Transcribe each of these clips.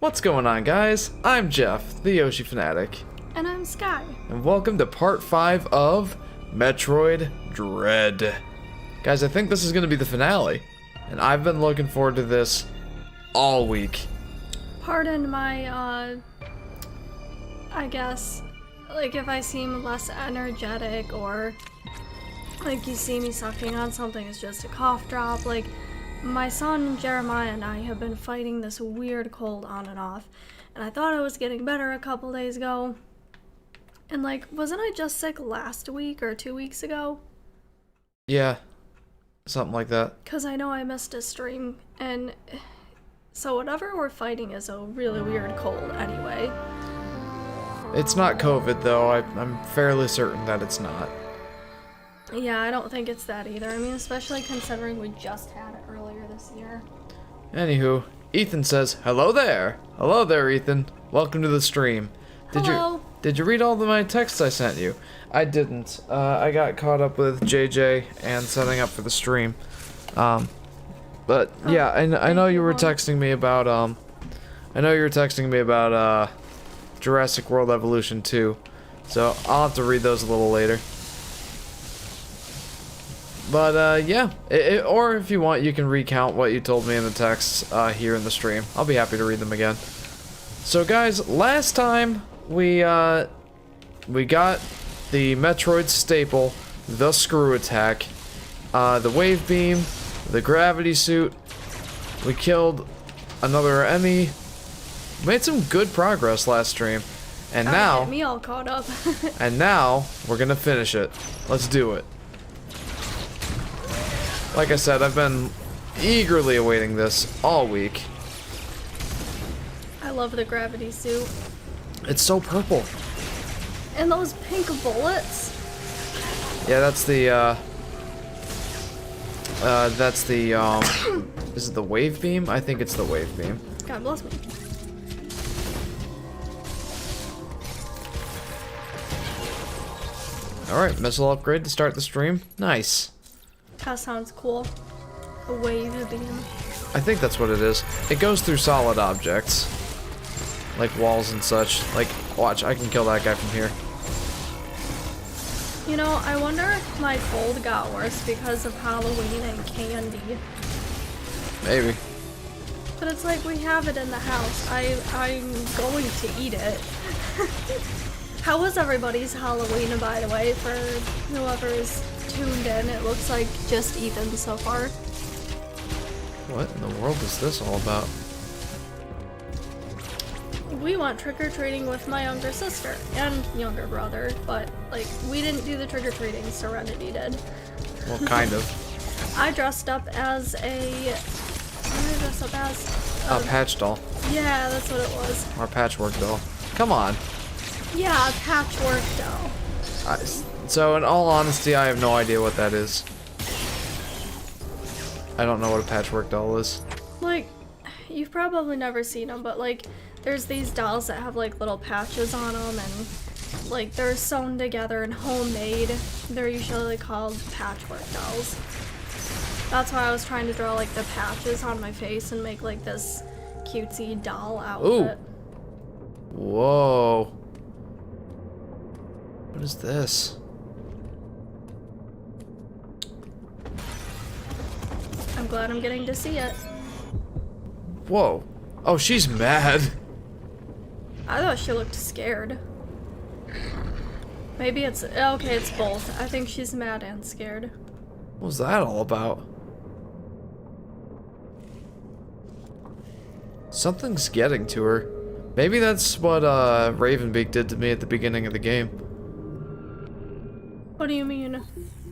What's going on, guys? I'm Jeff, the Yoshi Fanatic. And I'm Sky. And welcome to part 5 of Metroid Dread. Guys, I think this is going to be the finale. And I've been looking forward to this all week. Pardon my, I guess, like if I seem less energetic or like you see me sucking on something, it's just a cough drop. Like, my son Jeremiah and I have been fighting this weird cold on and off. And I thought I was getting better a couple days ago. And like, wasn't I just sick last week or 2 weeks ago? Yeah, something like that. Because I know I missed a stream. And so whatever we're fighting is a really weird cold anyway. It's not COVID, though. I'm fairly certain that it's not. Yeah, I don't think it's that either. I mean, especially considering we just had it earlier this year. Anywho, Ethan says, "Hello there. Hello there, Ethan. Welcome to the stream." Hello. Did you read all of my texts I sent you? I didn't. I got caught up with JJ and setting up for the stream. But yeah, I know you were texting me about Jurassic World Evolution 2. So I'll have to read those a little later. But yeah, or if you want, you can recount what you told me in the texts here in the stream. I'll be happy to read them again. So guys, last time we got the Metroid staple, the screw attack, the wave beam, the gravity suit. We killed another enemy. Made some good progress last stream, and now get me all caught up. and now we're gonna finish it. Let's do it. Like I said, I've been eagerly awaiting this all week. I love the gravity suit. It's so purple. And those pink bullets. Yeah, that's the is it the wave beam? I think it's the wave beam. God bless me. Alright, missile upgrade to start the stream. Nice. That sounds cool. A wave beam. I think that's what it is. It goes through solid objects. Like walls and such. Like, watch, I can kill that guy from here. You know, I wonder if my cold got worse because of Halloween and candy. Maybe. But it's like we have it in the house. I'm going to eat it. How was everybody's Halloween, by the way, for whoever is tuned in? It looks like just Ethan so far. What in the world is this all about? We went trick-or-treating with my younger sister and younger brother, but like we didn't do the trick-or-treating, Serenity did. Well, kind of. I dressed up as what did I dress up as? A patch doll. Yeah, that's what it was. Or a patchwork doll. Come on. Yeah, a patchwork doll. So in all honesty, I have no idea what that is. I don't know what a patchwork doll is. Like, you've probably never seen them, but like, there's these dolls that have like little patches on them, and like they're sewn together and homemade. They're usually called patchwork dolls. That's why I was trying to draw like the patches on my face and make like this cutesy doll outfit. Ooh. Whoa. What is this? I'm glad I'm getting to see it. Whoa. Oh, she's mad. I thought she looked scared. Maybe it's, okay, it's both. I think she's mad and scared. What was that all about? Something's getting to her. Maybe that's what Ravenbeak did to me at the beginning of the game. What do you mean?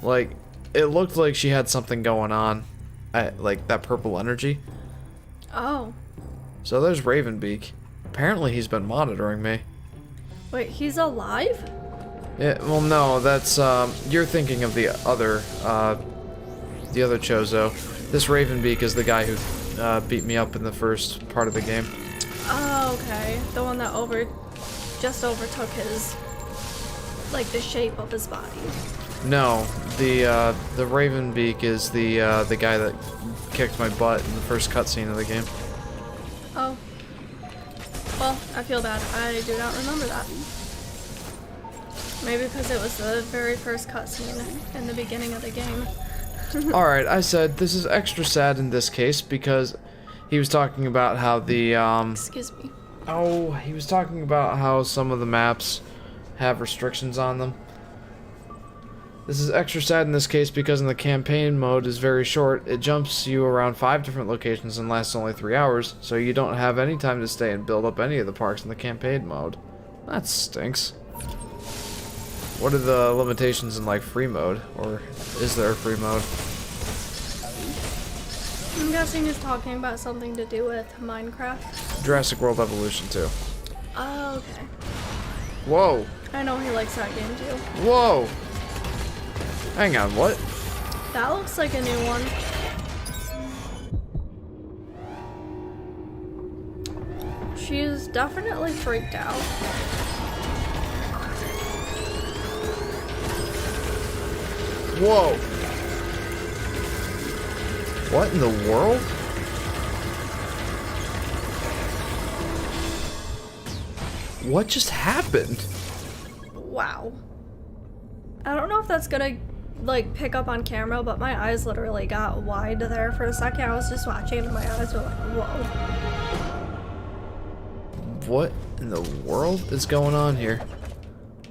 Like, it looked like she had something going on. Like that purple energy. Oh. So there's Ravenbeak. Apparently he's been monitoring me. Wait, he's alive? Yeah, well no, that's you're thinking of the other Chozo. This Ravenbeak is the guy who beat me up in the first part of the game. Oh, okay. The one that just overtook his, like, the shape of his body. No, the Ravenbeak is the guy that kicked my butt in the first cutscene of the game. Oh. feel bad. I do not remember that. Maybe because it was the very first cutscene in the beginning of the game. Alright, I said this is extra sad in this case because he was talking about how the, Excuse me. Oh, he was talking about how some of the maps have restrictions on them. This is extra sad in this case because in the campaign mode is very short. It jumps you around 5 different locations and lasts only 3 hours, so you don't have any time to stay and build up any of the parks in the campaign mode. That stinks. What are the limitations in, like, free mode? Or is there a free mode? I'm guessing he's talking about something to do with Minecraft. Jurassic World Evolution 2. Oh, okay. Whoa! I know he likes that game too. Whoa! Hang on, what? That looks like a new one. She's definitely freaked out. Whoa! What in the world? What just happened? Wow. I don't know if that's gonna like pick up on camera, but my eyes literally got wide there for a second. I was just watching and my eyes were like, whoa. What in the world is going on here?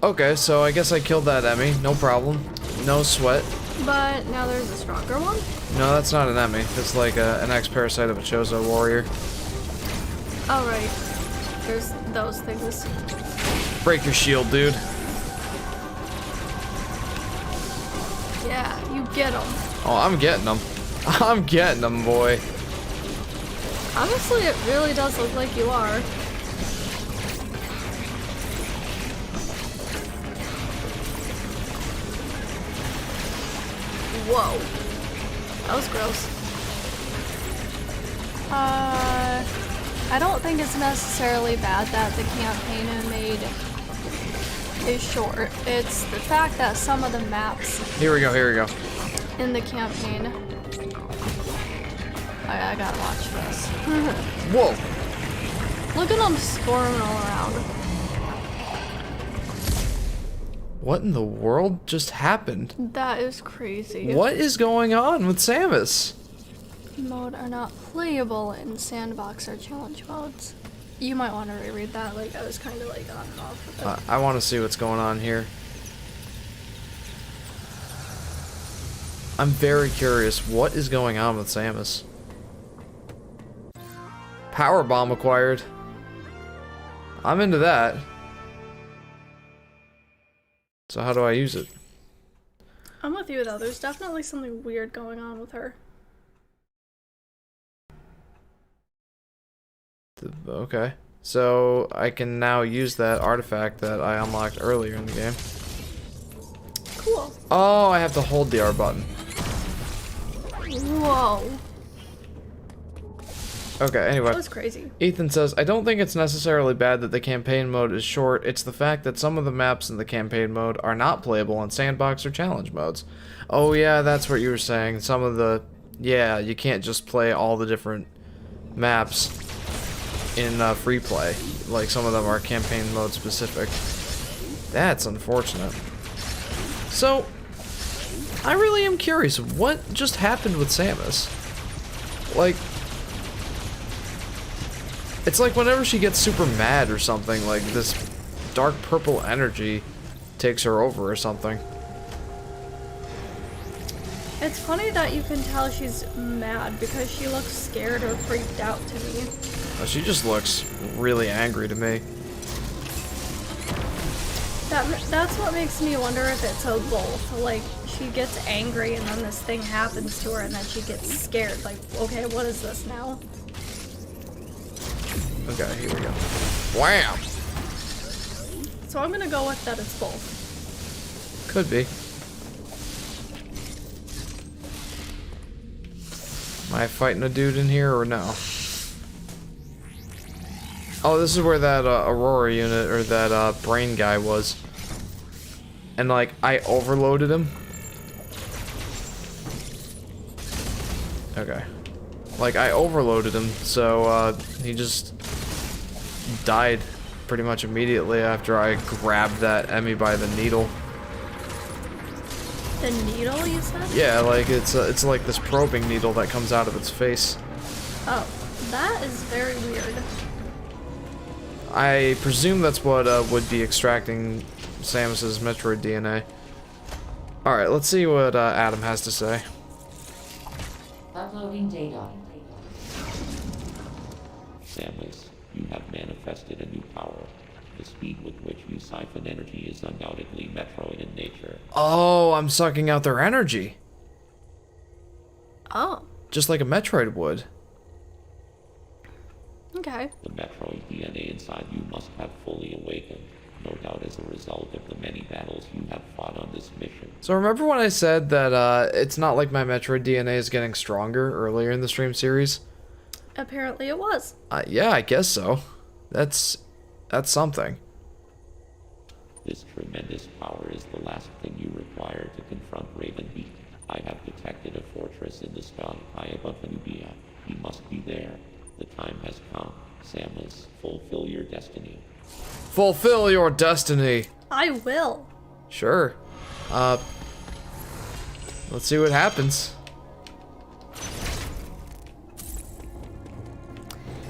Okay, so I guess I killed that Emmy, no problem. No sweat. But now there's a stronger one? No, that's not an Emmy. That's like an ex-parasite of a Chozo warrior. Oh, right. There's those things. Break your shield, dude. Yeah, you get them. Oh, I'm getting them. I'm getting them, boy. Honestly, it really does look like you are. Whoa. That was gross. I don't think it's necessarily bad that the campaign I made is short. It's the fact that some of the maps Here we go, here we go. in the campaign... I gotta watch this. Whoa! Look at them squirming all around. What in the world just happened? That is crazy. What is going on with Samus? Mode are not playable in sandbox or challenge modes. You might want to reread that, like I was kind of like on and off with it. I want to see what's going on here. I'm very curious. What is going on with Samus? Power bomb acquired. I'm into that. So how do I use it? I'm with you though, there's definitely something weird going on with her. Okay. So I can now use that artifact that I unlocked earlier in the game. Cool. Oh, I have to hold the R button. Whoa. Okay, anyway. That was crazy. Ethan says, I don't think it's necessarily bad that the campaign mode is short, it's the fact that some of the maps in the campaign mode are not playable in sandbox or challenge modes. Oh yeah, that's what you were saying. Some of the... Yeah, you can't just play all the different maps in free play. Like, some of them are campaign mode specific. That's unfortunate. So, I really am curious, what just happened with Samus? Like... It's like whenever she gets super mad or something, like this dark purple energy takes her over or something. It's funny that you can tell she's mad because she looks scared or freaked out to me. She just looks really angry to me. That's what makes me wonder if it's a both. Like, she gets angry and then this thing happens to her and then she gets scared. Like, okay, what is this now? Okay, here we go. Wham! So I'm gonna go with that it's both. Could be. Am I fighting a dude in here or no? Oh, this is where that Aurora unit or that brain guy was. And like, I overloaded him. Okay. Like, I overloaded him, so he just died pretty much immediately after I grabbed that Emmy by the needle. The needle, you said? Yeah, like it's like this probing needle that comes out of its face. Oh, that is very weird. I presume that's what would be extracting Samus's Metroid DNA. Alright, let's see what Adam has to say. Uploading data. Samus, you have manifested a new power. The speed with which you siphon energy is undoubtedly Metroid in nature. Oh, I'm sucking out their energy. Oh. Just like a Metroid would. Okay. The Metroid DNA inside you must have fully awakened, no doubt as a result of the many battles you have fought on this mission. So remember when I said that it's not like my Metroid DNA is getting stronger earlier in the stream series? Apparently it was. Yeah, I guess so. That's something. This tremendous power is the last thing you require to confront Ravenbeak. I have detected a fortress in the sky high above Nubia. You must be there. The time has come. Samus, fulfill your destiny. Fulfill your destiny. I will. Sure. Let's see what happens.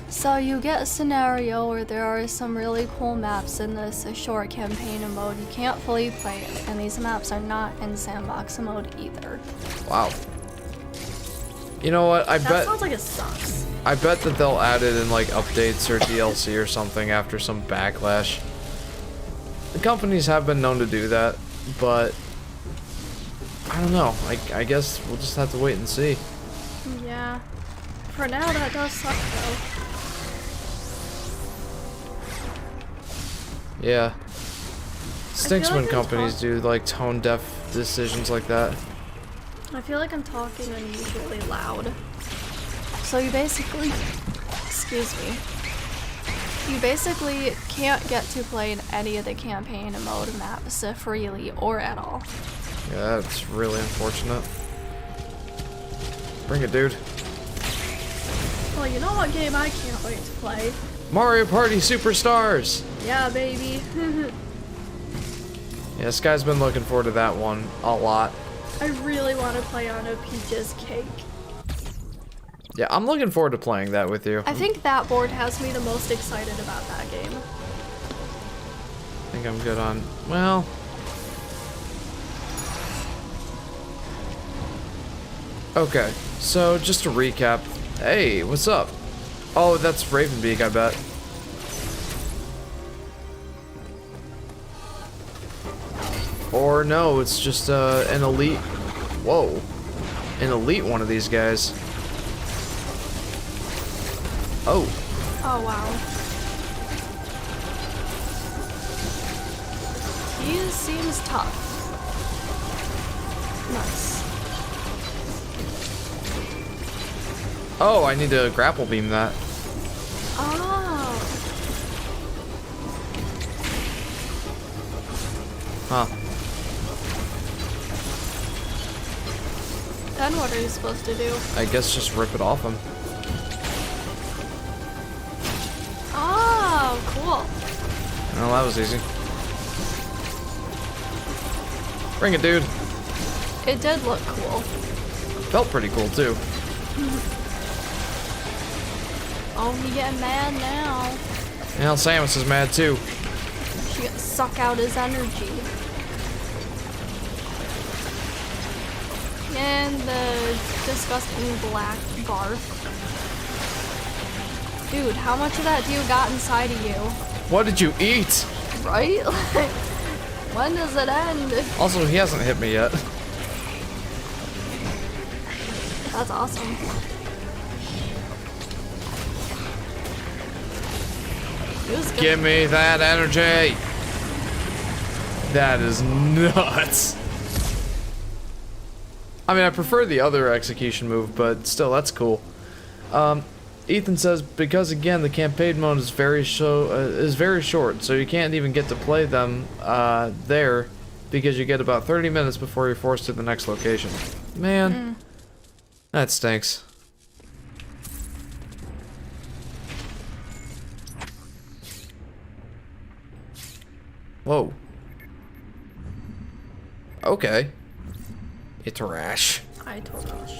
So you get a scenario where there are some really cool maps in this short campaign mode. You can't fully play it, and these maps are not in sandbox mode either. Wow. You know what? That sounds like it sucks. I bet that they'll add it in like updates or DLC or something after some backlash. The companies have been known to do that, but I don't know. I guess we'll just have to wait and see. Yeah. For now, that does suck though. Yeah. Stinks like when I'm companies do like tone deaf decisions like that. I feel like I'm talking unusually loud. So you basically, excuse me, you basically can't get to play in any of the campaign mode maps freely or at all. Yeah, that's really unfortunate. Bring it, dude. Well, you know what game I can't wait to play? Mario Party Superstars! Yeah, baby. Yeah, this guy's been looking forward to that one a lot. I really want to play on a Peach's Cake. Yeah, I'm looking forward to playing that with you. I think that board has me the most excited about that game. I think I'm good on... well... okay, so just to recap... hey, what's up? Oh, that's Ravenbeak, I bet. Or no, it's just an elite... whoa. An elite one of these guys. Oh. Oh, wow. He seems tough. Nice. Oh, I need to grapple beam that. Oh. Huh. Then what are you supposed to do? I guess just rip it off him. Oh, cool. Well, that was easy. Bring it, dude. It did look cool. Felt pretty cool, too. Oh, he getting mad now. Now Samus is mad, too. She gonna suck out his energy. And the disgusting black barf. Dude, how much of that do you got inside of you? What did you eat? Right? Like, when does it end? Also, he hasn't hit me yet. That's awesome. Give me that energy! That is nuts. I mean, I prefer the other execution move, but still, that's cool. Ethan says, because again, the campaign mode is very short, so you can't even get to play them there, because you get about 30 minutes before you're forced to the next location. Man, that stinks. Whoa. Okay. It's rash. I told Rush.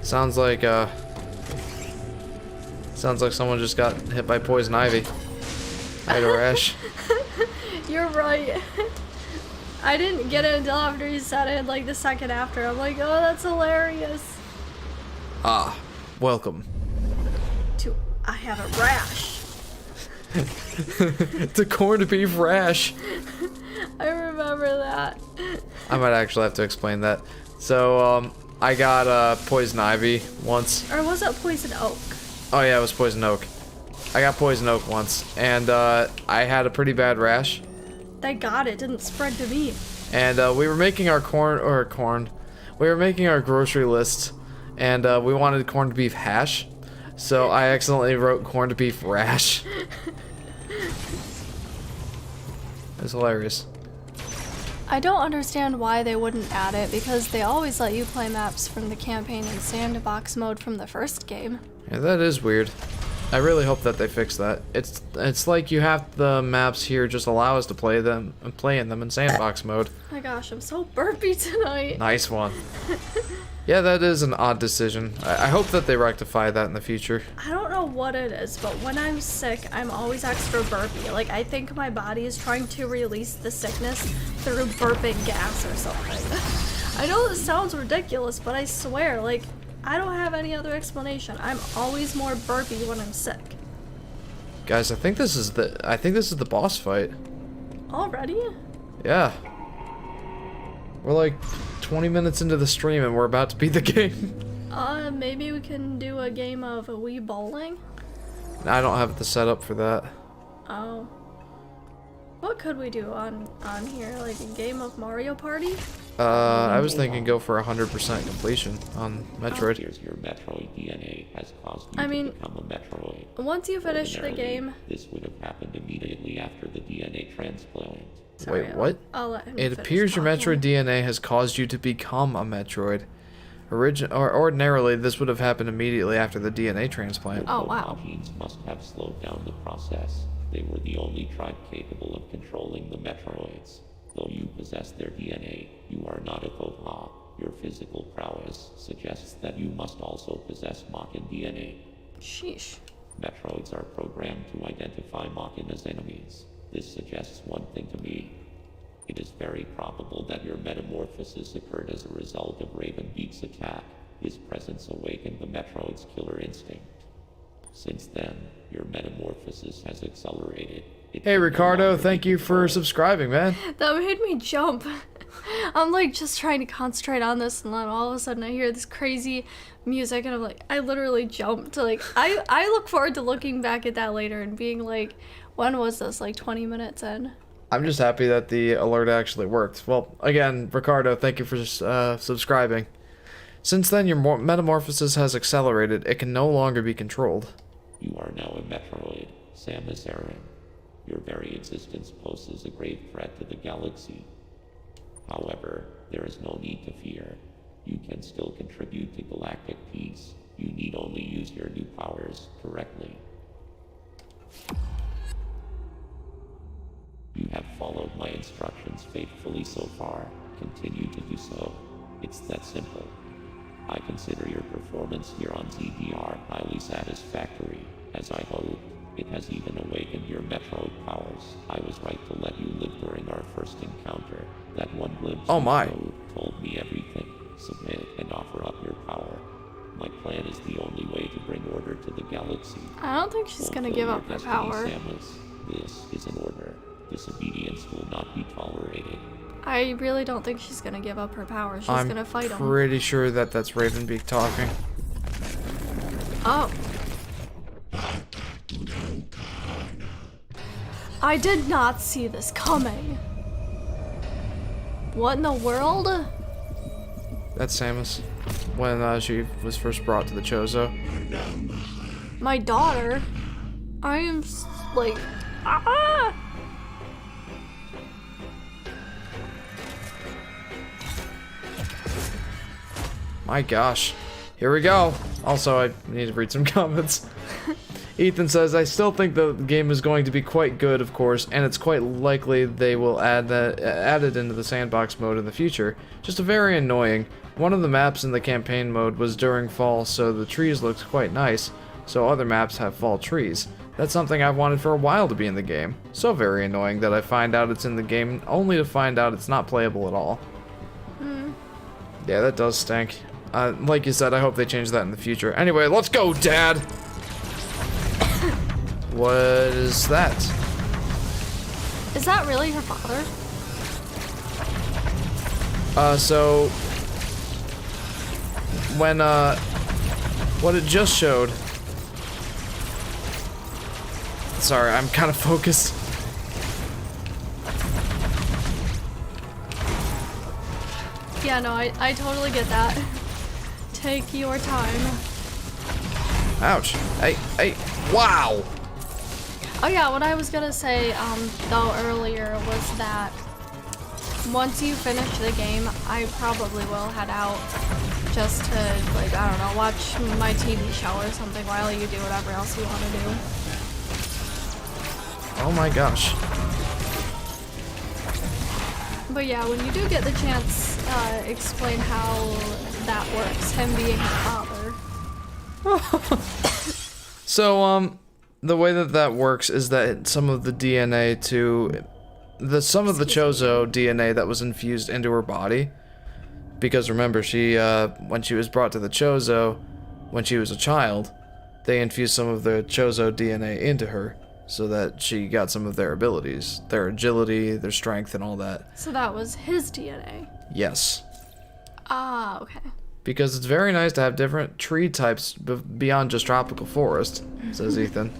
Sounds like someone just got hit by poison ivy. I had a rash. You're right. I didn't get it until after you said it, like the second after. I'm like, oh, that's hilarious. Ah, welcome. I have a rash. The corned beef rash. I remember that. I might actually have to explain that. So, I got poison ivy once. Or was it poison oak? Oh yeah, it was poison oak. I got poison oak once, and I had a pretty bad rash. Thank God it didn't spread to me. And we were making our we were making our grocery list, and we wanted corned beef hash. So I accidentally wrote corned beef rash. It's hilarious. I don't understand why they wouldn't add it, because they always let you play maps from the campaign in sandbox mode from the first game. Yeah, that is weird. I really hope that they fix that. It's like you have the maps here just allow us to play in them in sandbox mode. Oh my gosh, I'm so burpy tonight. Nice one. Yeah, that is an odd decision. I hope that they rectify that in the future. I don't know what it is, but when I'm sick, I'm always extra burpy. Like, I think my body is trying to release the sickness through burping gas or something. I know this sounds ridiculous, but I swear, like, I don't have any other explanation. I'm always more burpy when I'm sick. Guys, I think this is the boss fight. Already? Yeah. We're like 20 minutes into the stream and we're about to beat the game. Maybe we can do a game of Wii Bowling? I don't have the setup for that. Oh. What could we do on here? Like a game of Mario Party? I was thinking go for 100% completion on Metroid. Here's your Metroid DNA has caused you to become a Metroid. Once you finish the game... This would have happened immediately after the DNA transplant. Sorry, Wait, what? I'll let him It finish appears your talking. Metroid DNA has caused you to become a Metroid. Ordinarily, this would have happened immediately after the DNA transplant. Oh, wow. Genes must have slowed down the process. They were the only tribe capable of controlling the Metroids. Though you possess their DNA, you are not a Koha. Your physical prowess suggests that you must also possess Mockin DNA. Sheesh. Metroids are programmed to identify Mockin as enemies. This suggests one thing to me. It is very probable that your metamorphosis occurred as a result of Ravenbeak's attack. His presence awakened the Metroid's killer instinct. Since then, your metamorphosis has accelerated. Hey Ricardo, thank you for subscribing, man. That made me jump. I'm like just trying to concentrate on this, and then all of a sudden I hear this crazy music and I'm like, I literally jumped. Like, I look forward to looking back at that later and being like, when was this? Like 20 minutes in? I'm just happy that the alert actually worked. Well, again, Ricardo, thank you for subscribing. Since then, your metamorphosis has accelerated. It can no longer be controlled. You are now a Metroid, Samus Aran. Your very existence poses a grave threat to the galaxy. However, there is no need to fear. You can still contribute to galactic peace. You need only use your new powers correctly. You have followed my instructions faithfully so far. Continue to do so. It's that simple. I consider your performance here on ZDR highly satisfactory. As I hoped, it has even awakened your Metroid powers. I was right to let you live during our first encounter. That one glimpse Oh my. told me everything. Submit and offer up your power. My plan is the only way to bring order to the galaxy. I don't think she's gonna give up her power. Samus. This is an order. Disobedience will not be tolerated. I really don't think she's gonna give up her power. She's gonna fight him. I'm pretty sure that that's Ravenbeak talking. Oh. I did not see this coming. What in the world? That's Samus. When she was first brought to the Chozo. My daughter? I am like... Ah! My gosh. Here we go. Also, I need to read some comments. Ethan says, I still think the game is going to be quite good, of course, and it's quite likely they will add it into the sandbox mode in the future. Just very annoying. One of the maps in the campaign mode was during fall, so the trees looked quite nice, so other maps have fall trees. That's something I've wanted for a while to be in the game. So very annoying that I find out it's in the game, only to find out it's not playable at all. Yeah, that does stink. Like you said, I hope they change that in the future. Anyway, let's go, Dad! What is that? Is that really her father? So... When, what it just showed... Sorry, I'm kind of focused. Yeah, no, I totally get that. Take your time. Ouch. Hey, wow! Oh yeah, what I was gonna say, though earlier was that once you finish the game, I probably will head out just to, like, I don't know, watch my TV show or something while you do whatever else you want to do. Oh my gosh. But yeah, when you do get the chance, explain how that works, him being your father. So, the way that works is that some of the DNA some of the Chozo DNA that was infused into her body, because remember, she, when she was brought to the Chozo, when she was a child, they infused some of the Chozo DNA into her, so that she got some of their abilities, their agility, their strength, and all that. So that was his DNA? Yes. Ah, okay. Because it's very nice to have different tree types beyond just tropical forest, says Ethan.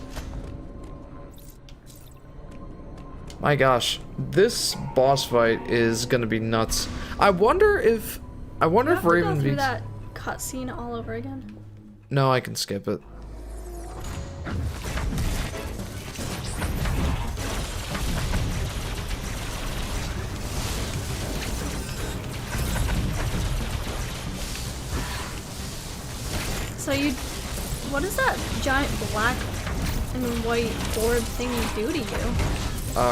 My gosh, this boss fight is gonna be nuts. I wonder if Raven go through beats... that cutscene all over again. No, I can skip it. So what does that giant black and white board thing do to you?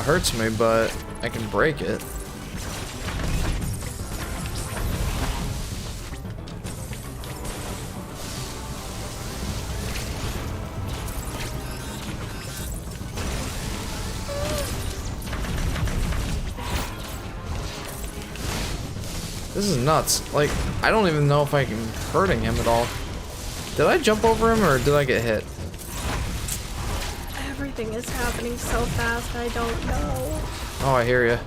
Hurts me, but I can break it. This is nuts. Like, I don't even know if I can hurting him at all. Did I jump over him or did I get hit? Everything is happening so fast, I don't know. Oh, I hear you.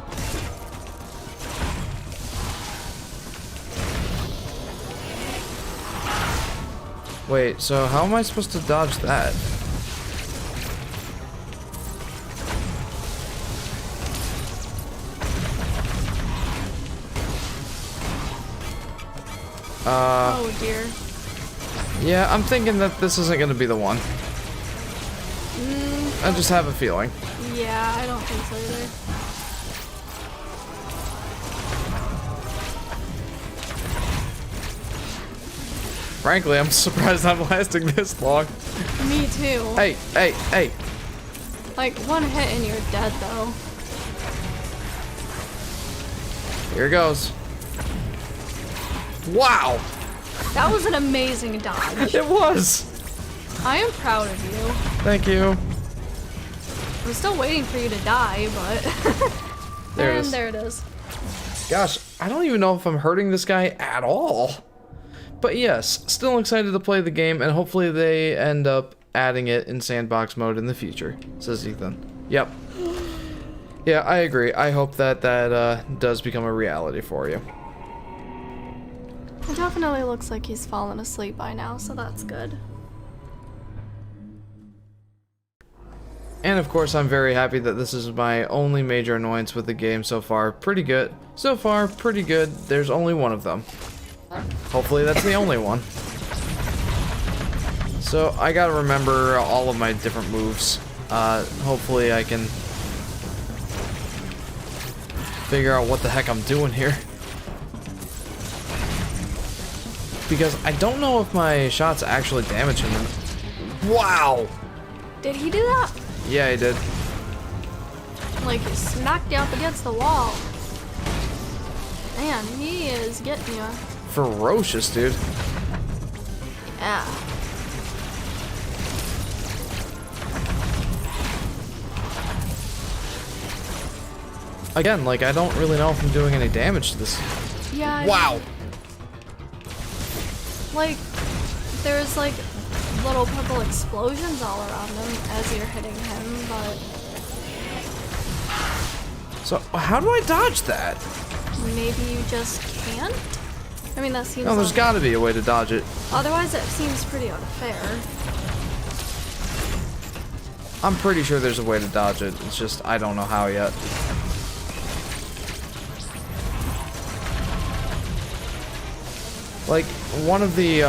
Wait, so how am I supposed to dodge that? Oh dear. Yeah, I'm thinking that this isn't gonna be the one. I just have a feeling. Yeah, I don't think so either. Frankly, I'm surprised I'm lasting this long. Me too. Hey! Like, one hit and you're dead, though. Here goes. Wow! That was an amazing dodge. It was! I am proud of you. Thank you. I'm still waiting for you to die, but... There it is. And there it is. Gosh, I don't even know if I'm hurting this guy at all. But yes, still excited to play the game, and hopefully they end up adding it in sandbox mode in the future, says Ethan. Yep. Yeah, I agree. I hope that does become a reality for you. It definitely looks like he's fallen asleep by now, so that's good. And of course, I'm very happy that this is my only major annoyance with the game so far. Pretty good. So far, pretty good. There's only one of them. Hopefully that's the only one. So I gotta remember all of my different moves. Hopefully I can figure out what the heck I'm doing here. Because I don't know if my shots actually damage him. Wow! Did he do that? Yeah, he did. Like, he smacked you up against the wall. Man, he is getting you. Ferocious, dude. Yeah. Again, like, I don't really know if I'm doing any damage to this. Yeah. Wow. Like, there's like little purple explosions all around him as you're hitting him, but So, how do I dodge that? maybe you just can't? I mean, that seems No, there's gotta be a way to dodge it. Otherwise, it seems pretty unfair. I'm pretty sure there's a way to dodge it. It's just, I don't know how yet. Like, one of the,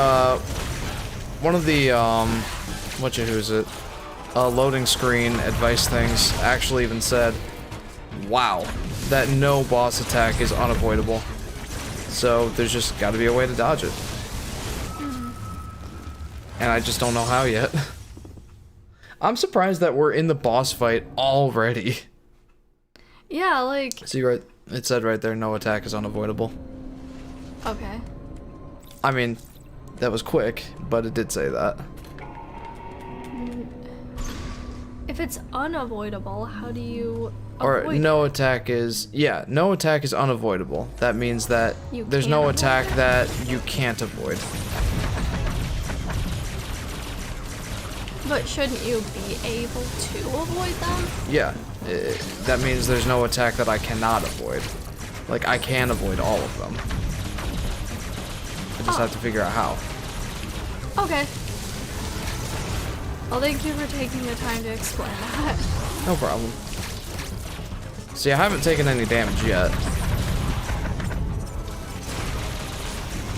loading screen advice things actually even said, wow, that no boss attack is unavoidable. So, there's just gotta be a way to dodge it. And I just don't know how yet. I'm surprised that we're in the boss fight already. Yeah, like... See, right, it said right there, no attack is unavoidable. Okay. I mean, that was quick, but it did say that. If it's unavoidable, how do you Or avoid no it? attack is, yeah, no attack is unavoidable. That means that You there's can't no avoid attack it? that you can't avoid. But shouldn't you be able to avoid them? Yeah, that means there's no attack that I cannot avoid. Like, I can avoid all of them. I just have to figure out how. Okay. Well, thank you for taking the time to explain that. No problem. See, I haven't taken any damage yet.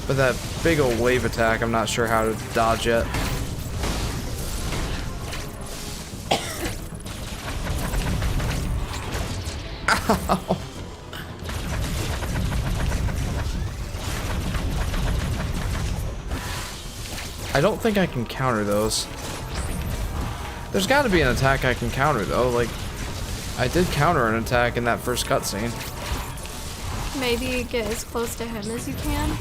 But that big old wave attack, I'm not sure how to dodge yet. Ow! I don't think I can counter those. There's got to be an attack I can counter though. Like, I did counter an attack in that first cutscene. Maybe get as close to him as you can.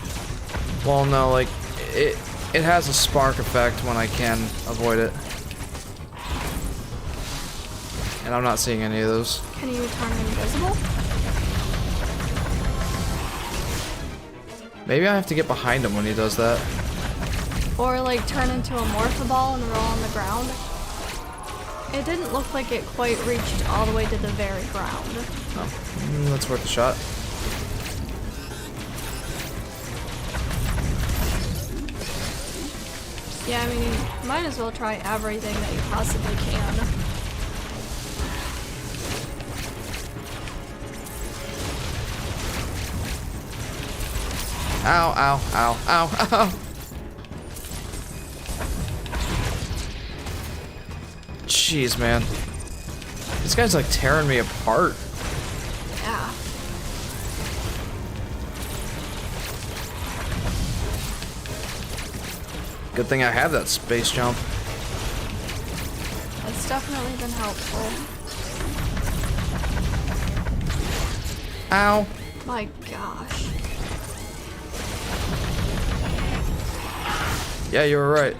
Well, no, like it has a spark effect when I can avoid it, and I'm not seeing any of those. Can you turn invisible? Maybe I have to get behind him when he does that. Or like turn into a morph ball and roll on the ground? It didn't look like it quite reached all the way to the very ground. Oh, that's worth a shot. Yeah, I mean, you might as well try everything that you possibly can. Ow, ow, ow, ow, ow. Jeez, man. This guy's like tearing me apart. Yeah. Good thing I have that space jump. It's definitely been helpful. Ow. My gosh. Yeah, you were right.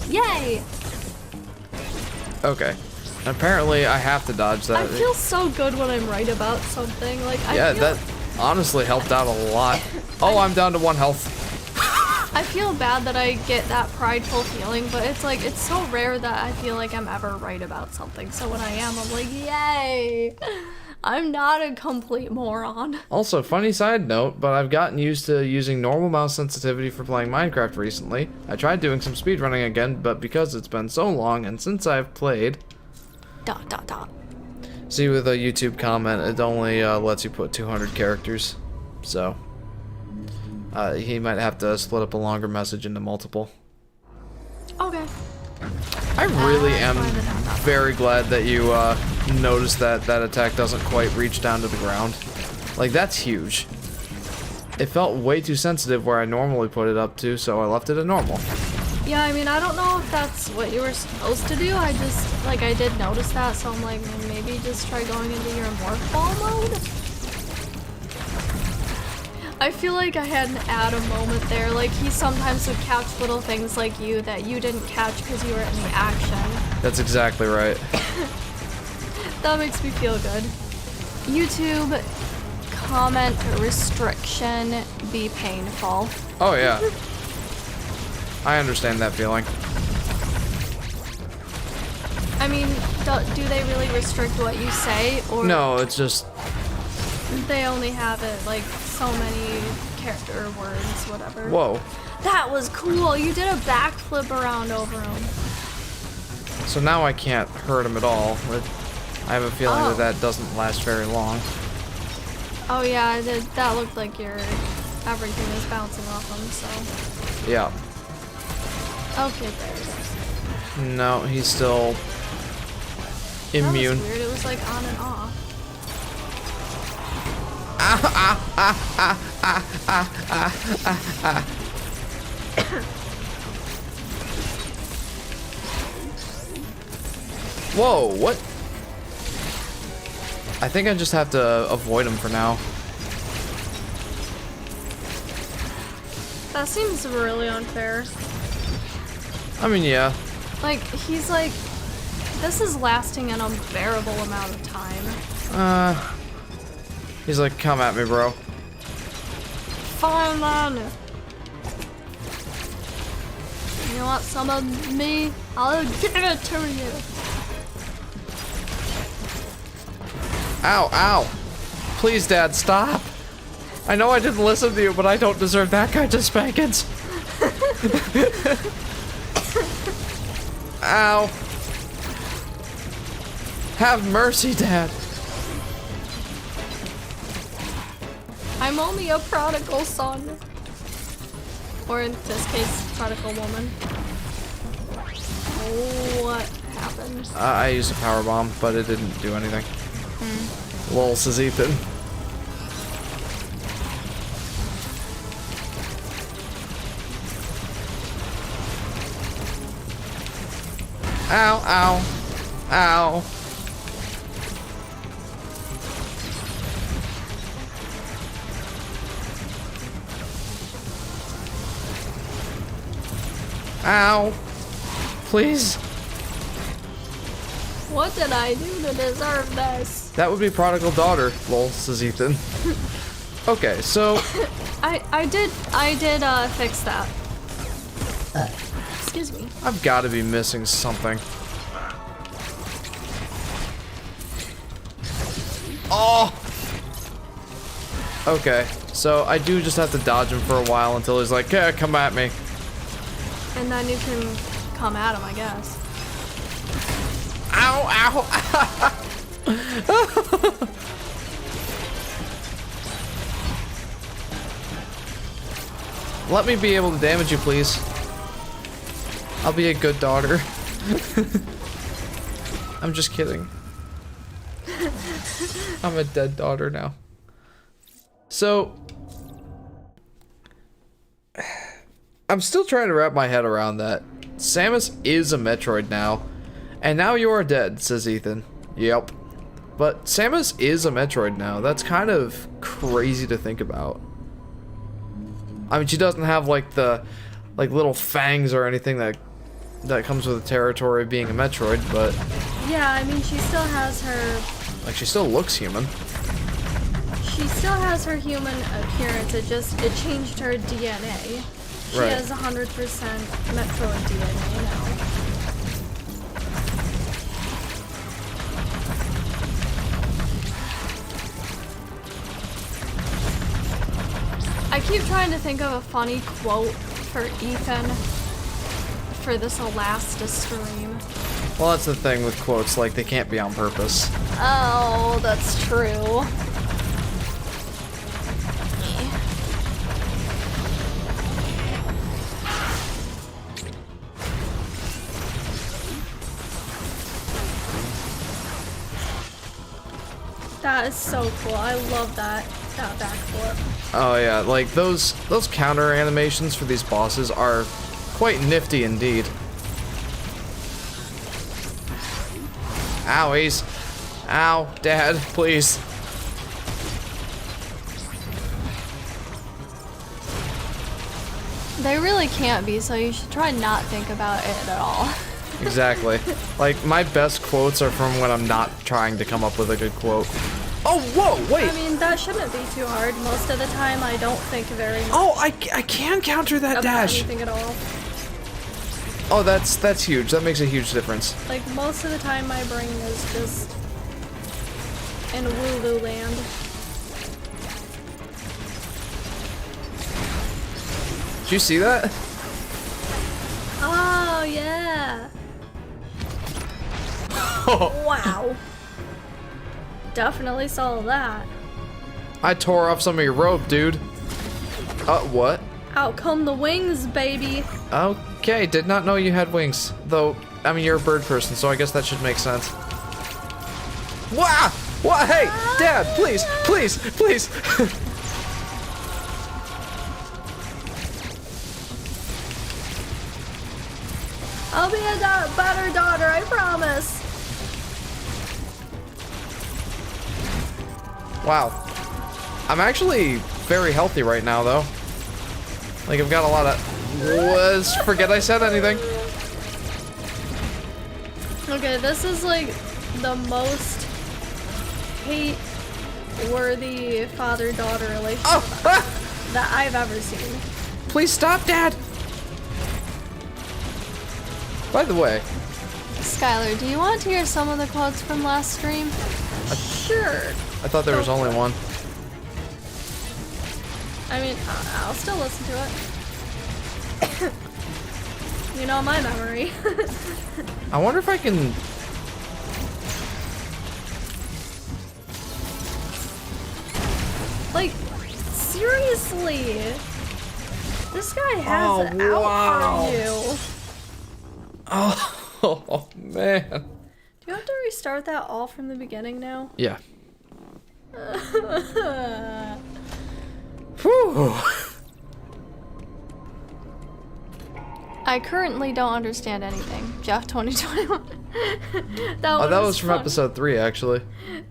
Yay! Okay. Apparently, I have to dodge that. I feel so good when I'm right about something. Like, Yeah, I feel, that honestly helped out a lot. Oh, I'm down to 1 health. I feel bad that I get that prideful feeling, but it's like, it's so rare that I feel like I'm ever right about something. So when I am, I'm like, yay! I'm not a complete moron. Also, funny side note, but I've gotten used to using normal mouse sensitivity for playing Minecraft recently. I tried doing some speedrunning again, but because it's been so long and since I've played... ... See, with a YouTube comment, it only lets you put 200 characters. So, he might have to split up a longer message into multiple. Okay. I really am fine with that. very glad that you noticed that that attack doesn't quite reach down to the ground. Like, that's huge. It felt way too sensitive where I normally put it up to, so I left it at normal. Yeah, I mean, I don't know if that's what you were supposed to do. I just, like, I did notice that, so I'm like, maybe just try going into your morph ball mode? I feel like I had an Adam moment there. Like, he sometimes would catch little things like you that you didn't catch because you were in the action. That's exactly right. That makes me feel good. YouTube comment restriction be painful. Oh, yeah. I understand that feeling. I mean, do they really restrict what you say, or No, it's just... they only have it like so many character words, whatever? Whoa. That was cool. You did a backflip around over him. So now I can't hurt him at all. I have a feeling that that doesn't last very long. Oh yeah, that looked like everything was bouncing off him, so. Yeah. Okay, there. No, he's still immune. That was weird. It was like on and off. Whoa, what? I think I just have to avoid him for now. That seems really unfair. I mean, yeah. Like, he's like, this is lasting an unbearable amount of time. He's like, come at me, bro. Fine then. You want some of me? I'll give it to you. Ow, ow. Please, Dad, stop. I know I didn't listen to you, but I don't deserve that kind of spankings. Ow. Have mercy, Dad. I'm only a prodigal son. Or in this case, prodigal woman. What happened? I used a power bomb, but it didn't do anything. Lol, says Ethan. Ow, ow, ow. Ow. Please. What did I do to deserve this? That would be prodigal daughter, lol, says Ethan. Okay, so... I did fix that. Excuse me. I've got to be missing something. Oh! Okay, so I do just have to dodge him for a while until he's like, yeah, come at me. And then you can come at him, I guess. Ow, ow! Let me be able to damage you, please. I'll be a good daughter. I'm just kidding. I'm a dead daughter now. So, I'm still trying to wrap my head around that. Samus is a Metroid now. And now you are dead, says Ethan. Yep. But Samus is a Metroid now. That's kind of crazy to think about. I mean, she doesn't have like the little fangs or anything that comes with the territory of being a Metroid, but Yeah, I mean, she still has her... like, she still looks human. She still has her human appearance, it changed her DNA. She Right. has 100% Metroid DNA now. I keep trying to think of a funny quote for Ethan for this last stream. Well, that's the thing with quotes, like, they can't be on purpose. Oh, that's true. That is so cool. I love that backflip. Oh yeah, like those counter animations for these bosses are Quite nifty indeed. Owies. Ow, Dad, please. They really can't be, so you should try not think about it at all. Exactly. Like, my best quotes are from when I'm not trying to come up with a good quote. Oh, whoa, wait! I mean, that shouldn't be too hard. Most of the time, I don't think very much Oh, I can counter that about dash! anything at all. Oh, that's huge. That makes a huge difference. Like, most of the time, my brain is just in woo-woo land. Did you see that? Oh, yeah! Wow. Definitely saw that. I tore off some of your rope, dude. What? Out come the wings, baby. Okay, did not know you had wings. Though, I mean, you're a bird person, so I guess that should make sense. Wah! What? Hey, Dad, please, please, please. I'll be a better daughter, I promise. Wow. I'm actually very healthy right now, though. Like, I've got a lot of... Forget I said anything. Okay, this is like the most hate-worthy father-daughter relationship that I've ever seen. Please stop, Dad! By the way... Skylar, do you want to hear some of the quotes from last stream? Sure. I thought there was only one. I mean, I'll still listen to it. You know my memory. I wonder if I can... Like, seriously. This guy has it out for you. Oh, man. Do you have to restart that all from the beginning now? Yeah. Whew. I currently don't understand anything. Jeff 2021. That was from episode 3, actually.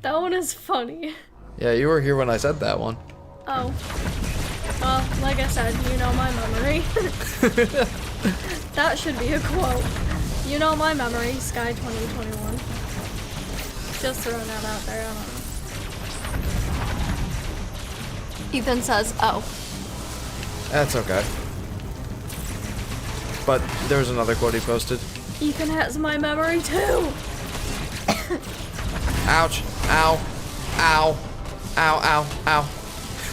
That one is funny. Yeah, you were here when I said that one. Oh. Well, like I said, you know my memory. That should be a quote. You know my memory, Sky 2021. Just throwing that out there, I don't know. Ethan says, oh. That's okay. But there was another quote he posted. Ethan has my memory too! Ouch. Ow. Ow. Ow, ow, ow.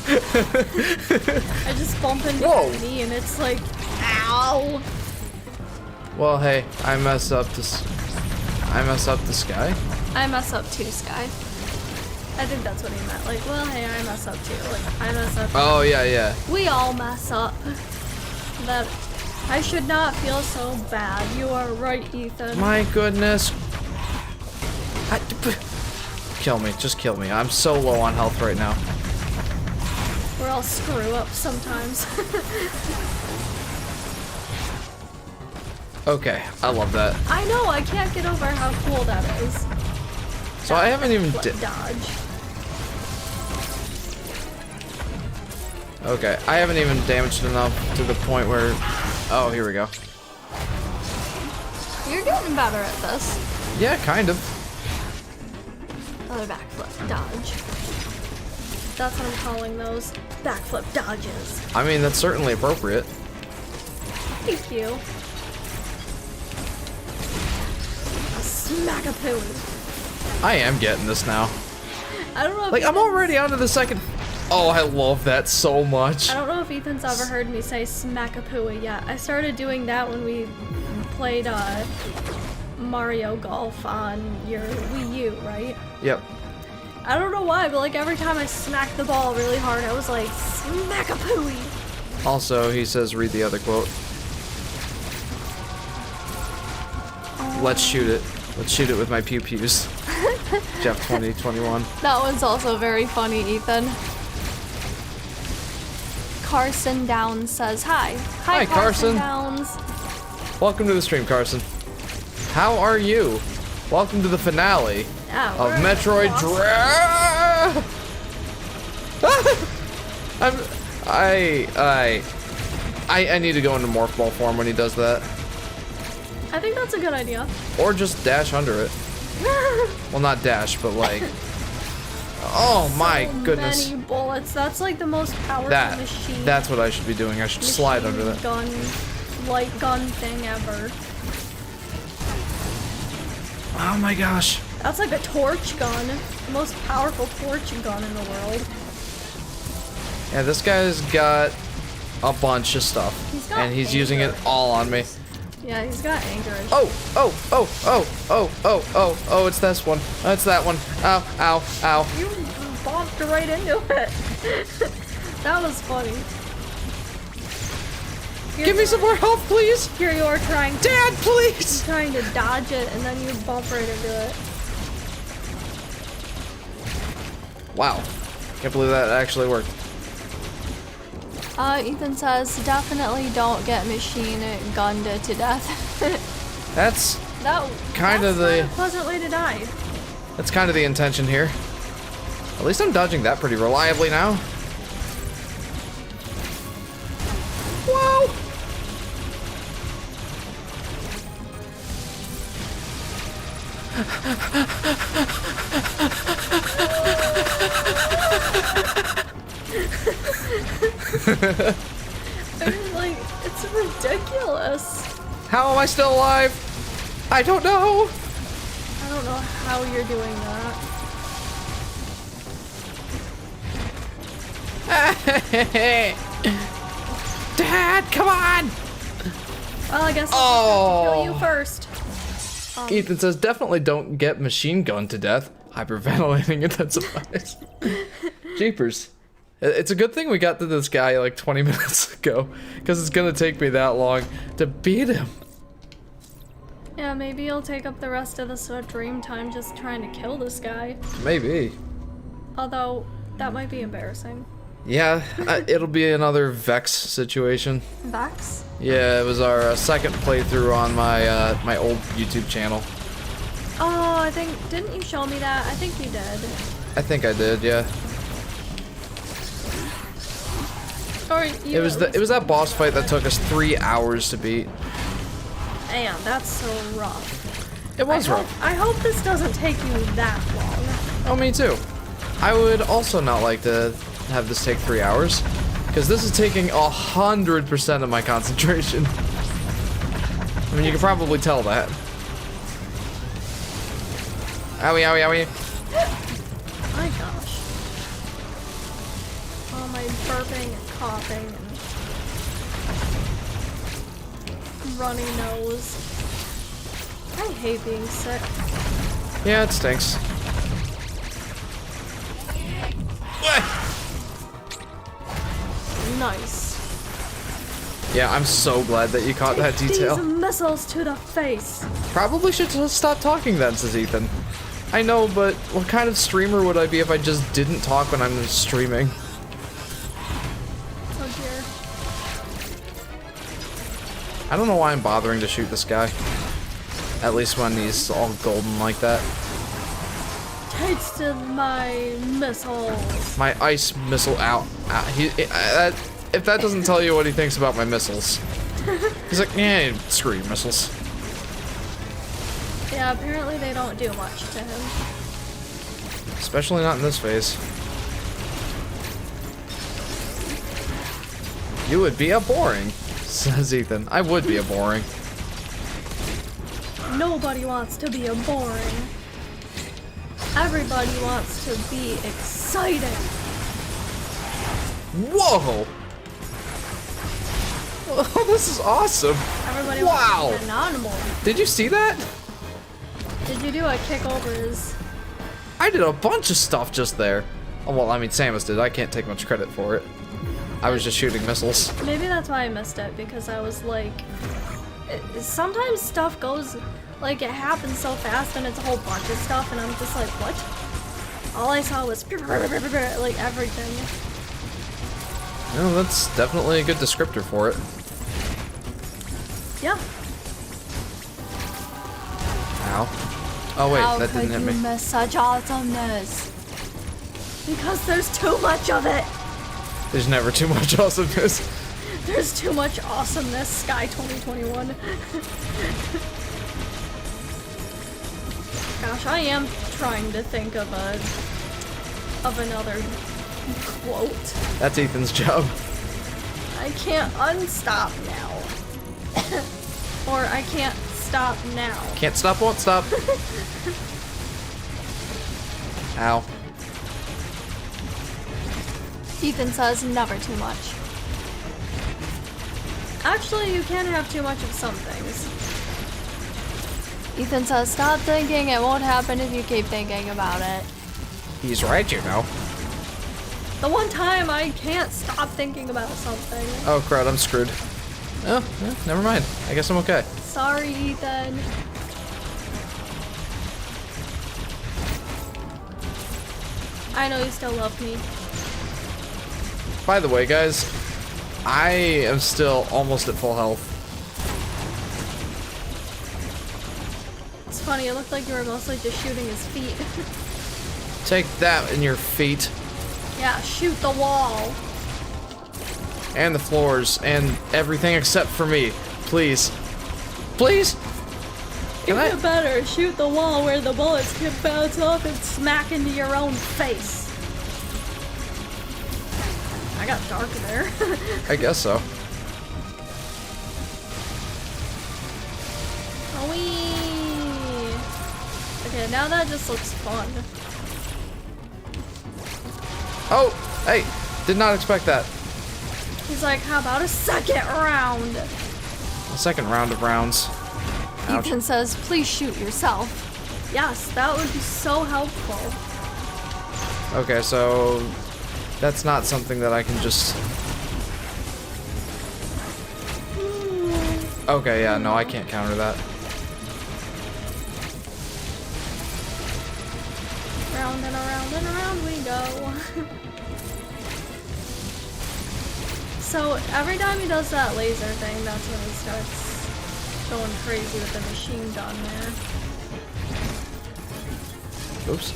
I just bump into Whoa. my knee and it's like, ow! Well, hey, I mess up the sky. I mess up too, Sky. I think that's what he meant. Like, well, hey, I mess up too. Like, I mess up. Oh, yeah, yeah. We all mess up. That I should not feel so bad. You are right, Ethan. My goodness. Kill me. Just kill me. I'm so low on health right now. We're all screw up sometimes. Okay, I love that. I know, I can't get over how cool that is. So I haven't even dodge. Okay, I haven't even damaged enough to the point where... Oh, here we go. You're getting better at this. Yeah, kind of. Another backflip dodge. That's what I'm calling those. Backflip dodges. I mean, that's certainly appropriate. Thank you. Smack a poo. I am getting this now. I don't know if Like, I'm Ethan's- already onto the second... Oh, I love that so much. I don't know if Ethan's ever heard me say smack a pooey yet. I started doing that when we played Mario Golf on your Wii U, right? Yep. I don't know why, but like every time I smacked the ball really hard, I was like, smack a pooey. Also, he says, read the other quote. Let's shoot it. Let's shoot it with my pew-pews. Jeff 2021. That one's also very funny, Ethan. Carson Downs says, hi. Hi, Carson. Downs. Welcome to the stream, Carson. How are you? Welcome to the finale of Metroid Dread. I need to go into Morph Ball form when he does that. I think that's a good idea. Or just dash under it. Well, not dash, but like... Oh my goodness. Many bullets. That's like the most powerful machine. That's what I should be doing. I should slide under that. Gun, light gun thing ever. Oh my gosh. That's like a torch gun. The most powerful torch gun in the world. Yeah, this guy's got a bunch of stuff. And he's using it all on me. Yeah, he's got anger. Oh, it's this one. It's that one. Ow, ow, ow. You bonked right into it. That was funny. Give me some more health, please. Here you are trying. Dad, please. Trying to dodge it, and then you bump right into it. Wow. Can't believe that actually worked. Ethan says, definitely don't get machine gunned to death. That's kind of a pleasant way to die. That's kind of the intention here. At least I'm dodging that pretty reliably now. Wow. I mean, like, it's ridiculous. How am I still alive? I don't know. I don't know how you're doing that. Dad, come on! Well, I guess I'll have to kill you first. Ethan says, definitely don't get machine gunned to death. Hyperventilating intensifies. Jeepers. It's a good thing we got to this guy like 20 minutes ago, because it's gonna take me that long to beat him. Yeah, maybe you'll take up the rest of the stream time just trying to kill this guy. Maybe. Although, that might be embarrassing. Yeah, it'll be another Vex situation. Vex? Yeah, it was our second playthrough on my my old YouTube channel. Oh, I think, didn't you show me that? I think you did. I think I did, yeah. Or you It was that boss fight that took us 3 hours to beat. Damn, that's so rough. It was rough. I hope this doesn't take you that long. Oh, me too. I would also not like to have this take 3 hours, because this is taking 100% of my concentration. I mean, you can probably tell that. Owie, owie, owie. My gosh. Oh, my burping and coughing and runny nose. I hate being sick. Yeah, it stinks. Nice. Yeah, I'm so glad that you caught that detail. These missiles to the face. Probably should just stop talking then, says Ethan. I know, but what kind of streamer would I be if I just didn't talk when I'm streaming? Oh dear. I don't know why I'm bothering to shoot this guy. At least when he's all golden like that. Tasted my missiles. My ice missile out. If that doesn't tell you what he thinks about my missiles. He's like, yeah, screw your missiles. Yeah, apparently they don't do much to him. Especially not in this phase. You would be a boring, says Ethan. I would be a boring. Nobody wants to be a boring. Everybody wants to be exciting. Whoa! Oh, this is awesome. Everybody Wow. wants to be an animal. Did you see that? Did you do a kick over his... I did a bunch of stuff just there. Oh, well, I mean, Samus did. I can't take much credit for it. I was just shooting missiles. Maybe that's why I missed it, because I was like... sometimes stuff goes... Like, it happens so fast and it's a whole bunch of stuff and I'm just like, what? All I saw was like everything. No, that's definitely a good descriptor for it. Yeah. Ow. Oh wait, How that didn't hit could me. you miss such awesomeness? Because there's too much of it. There's never too much awesomeness. There's too much awesomeness, Sky 2021. Gosh, I am trying to think of another quote. That's Ethan's job. I can't unstop now. Or I can't stop now. Can't stop, won't stop. Ow. Ethan says never too much. Actually, you can have too much of some things. Ethan says stop thinking, it won't happen if you keep thinking about it. He's right, you know. The one time I can't stop thinking about something. Oh crud, I'm screwed. Oh, yeah, never mind. I guess I'm okay. Sorry, Ethan. I know you still love me. By the way, guys, I am still almost at full health. It's funny, it looked like you were mostly just shooting his feet. Take that in your feet. Yeah, shoot the wall. And the floors and everything except for me. Please. Please? Can Even I? better, shoot the wall where the bullets can bounce off and smack into your own face. I got dark there. I guess so. Oh, wee. Okay, now that just looks fun. Oh, hey, did not expect that. He's like, how about a second round? A second round of rounds. Ouch. Ethan says, please shoot yourself. Yes, that would be so helpful. Okay, so that's not something that I can just... Okay, yeah, no, I can't counter that. Round and around we go. So every time he does that laser thing, that's when he starts going crazy with the machine gun there. Oops.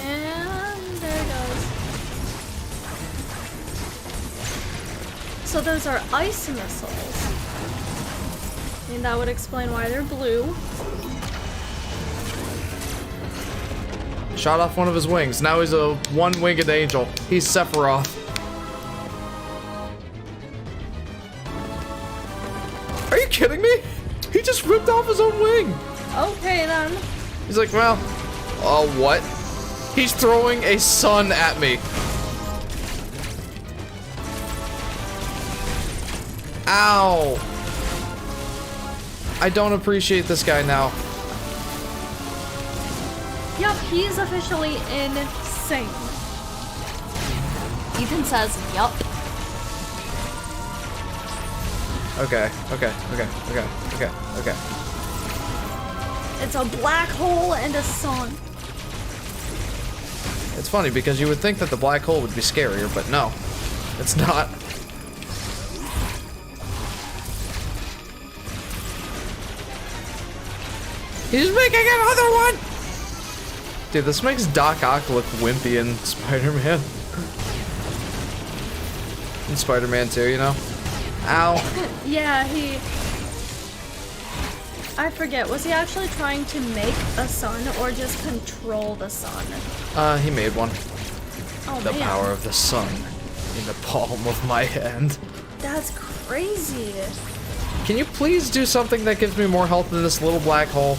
And there it goes. So those are ice missiles. And that would explain why they're blue. Shot off one of his wings. Now he's a one-winged angel. He's Sephiroth. Are you kidding me? He just ripped off his own wing. Okay then. He's like, well, what? He's throwing a sun at me. Ow. I don't appreciate this guy now. Yep, he's officially insane. Ethan says, yup. Okay. It's a black hole and a sun. It's funny because you would think that the black hole would be scarier, but no, it's not. He's making another one! Dude, this makes Doc Ock look wimpy in Spider-Man. In Spider-Man 2, you know? Ow. Yeah, I forget, was he actually trying to make a sun or just control the sun? He made one. Oh, The man. power of the sun in the palm of my hand. That's crazy. Can you please do something that gives me more health than this little black hole?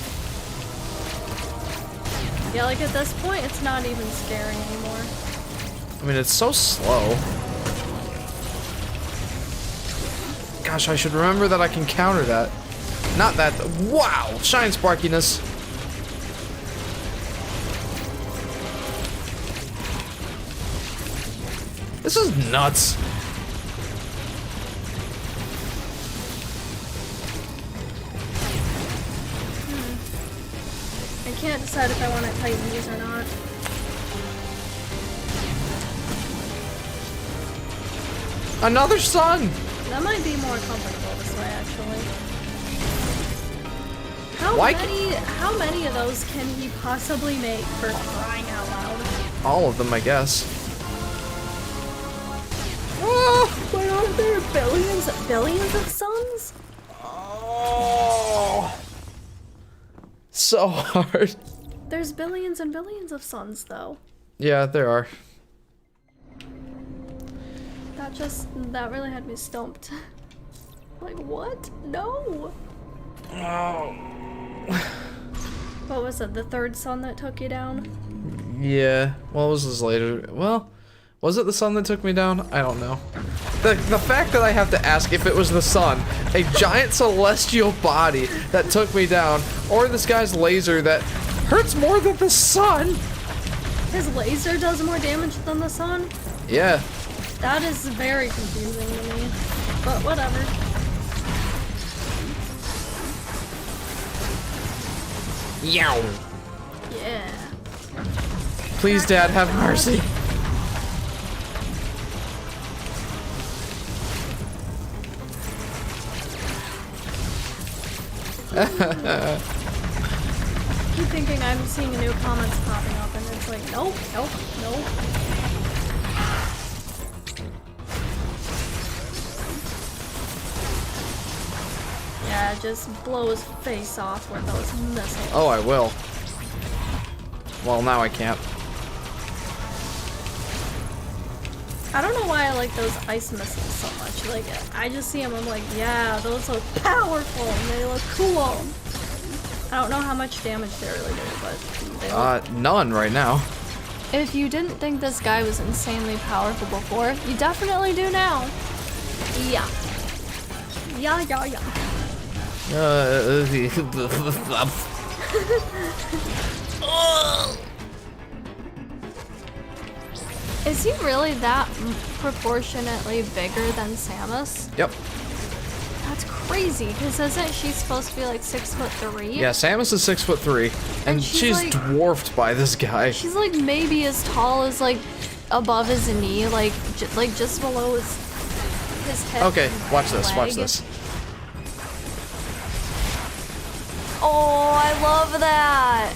Yeah, like at this point, it's not even scary anymore. I mean, it's so slow. Gosh, I should remember that I can counter that. Not that. Wow! Shine sparkiness. This is nuts. I can't decide if I want to tighten these or not. Another sun! That might be more comfortable this way, actually. How many of those can he possibly make for crying out loud? All of them, I guess. Oh, but aren't there billions of suns? Oh, so hard. There's billions and billions of suns, though. Yeah, there are. That really had me stumped. Like, what? No! Oh. What was it, the third sun that took you down? Yeah, well, was this later? Well, was it the sun that took me down? I don't know. The fact that I have to ask if it was the sun, a giant celestial body that took me down, or this guy's laser that hurts more than the sun. His laser does more damage than the sun? Yeah. That is very confusing to me, but whatever. Yow. Yeah. Please, Dad, have mercy. I keep thinking I'm seeing new comments popping up, and it's like, nope, nope, nope. Yeah, just blow his face off with those missiles. Oh, I will. Well, now I can't. I don't know why I like those ice missiles so much. Like, I just see them, I'm like, yeah, those look powerful and they look cool. I don't know how much damage they really do, but they look... None right now. If you didn't think this guy was insanely powerful before, you definitely do now. Yeah. Yeah, yeah, yeah. Is he really that proportionately bigger than Samus? Yep. That's crazy, because isn't she supposed to be like 6'3"? Yeah, Samus is 6'3", and she's like, dwarfed by this guy. She's like maybe as tall as like above his knee, like just below his hip. Okay, watch this, leg. watch this. Oh, I love that!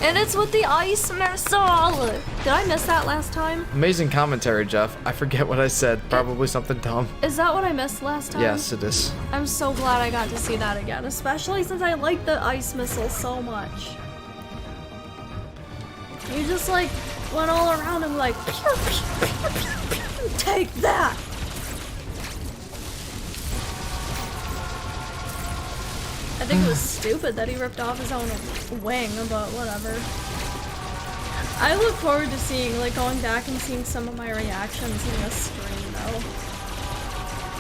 And it's with the ice missile! Did I miss that last time? Amazing commentary, Jeff. I forget what I said. Probably something dumb. Is that what I missed last time? Yes, it is. I'm so glad I got to see that again, especially since I like the ice missile so much. You just like went all around and like, pew, pew, pew, pew, pew, take that! I think it was stupid that he ripped off his own wing, but whatever. I look forward to seeing, like, going back and seeing some of my reactions in this stream, though.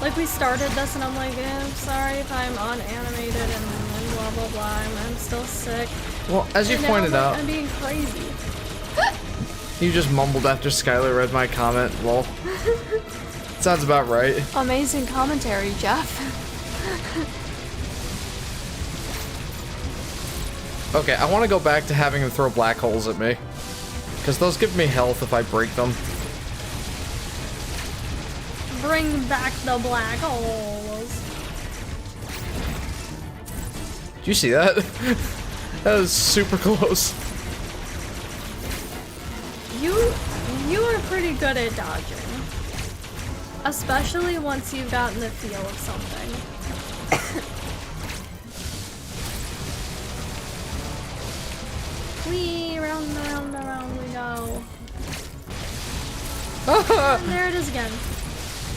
Like, we started this and I'm like, I'm sorry if I'm unanimated and blah blah blah, I'm still sick. Well, as you and pointed out, I'm being crazy. you just mumbled after Skylar read my comment, lol. Sounds about right. Amazing commentary, Jeff. Okay, I want to go back to having him throw black holes at me. Because those give me health if I break them. Bring back the black holes. Did you see that? That was super close. You are pretty good at dodging. Especially once you've gotten the feel of something. Wee, round and around and around we go. There it is again.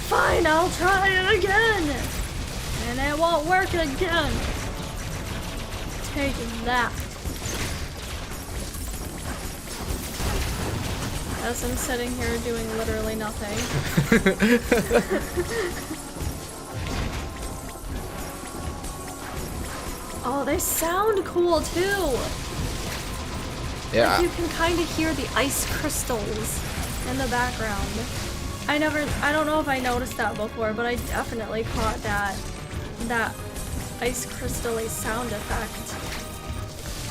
Fine, I'll try it again. And it won't work again. Take that. As I'm sitting here doing literally nothing. Oh, they sound cool too. Yeah. Like you can kind of hear the ice crystals in the background. I don't know if I noticed that before, but I definitely caught that ice crystal-y sound effect.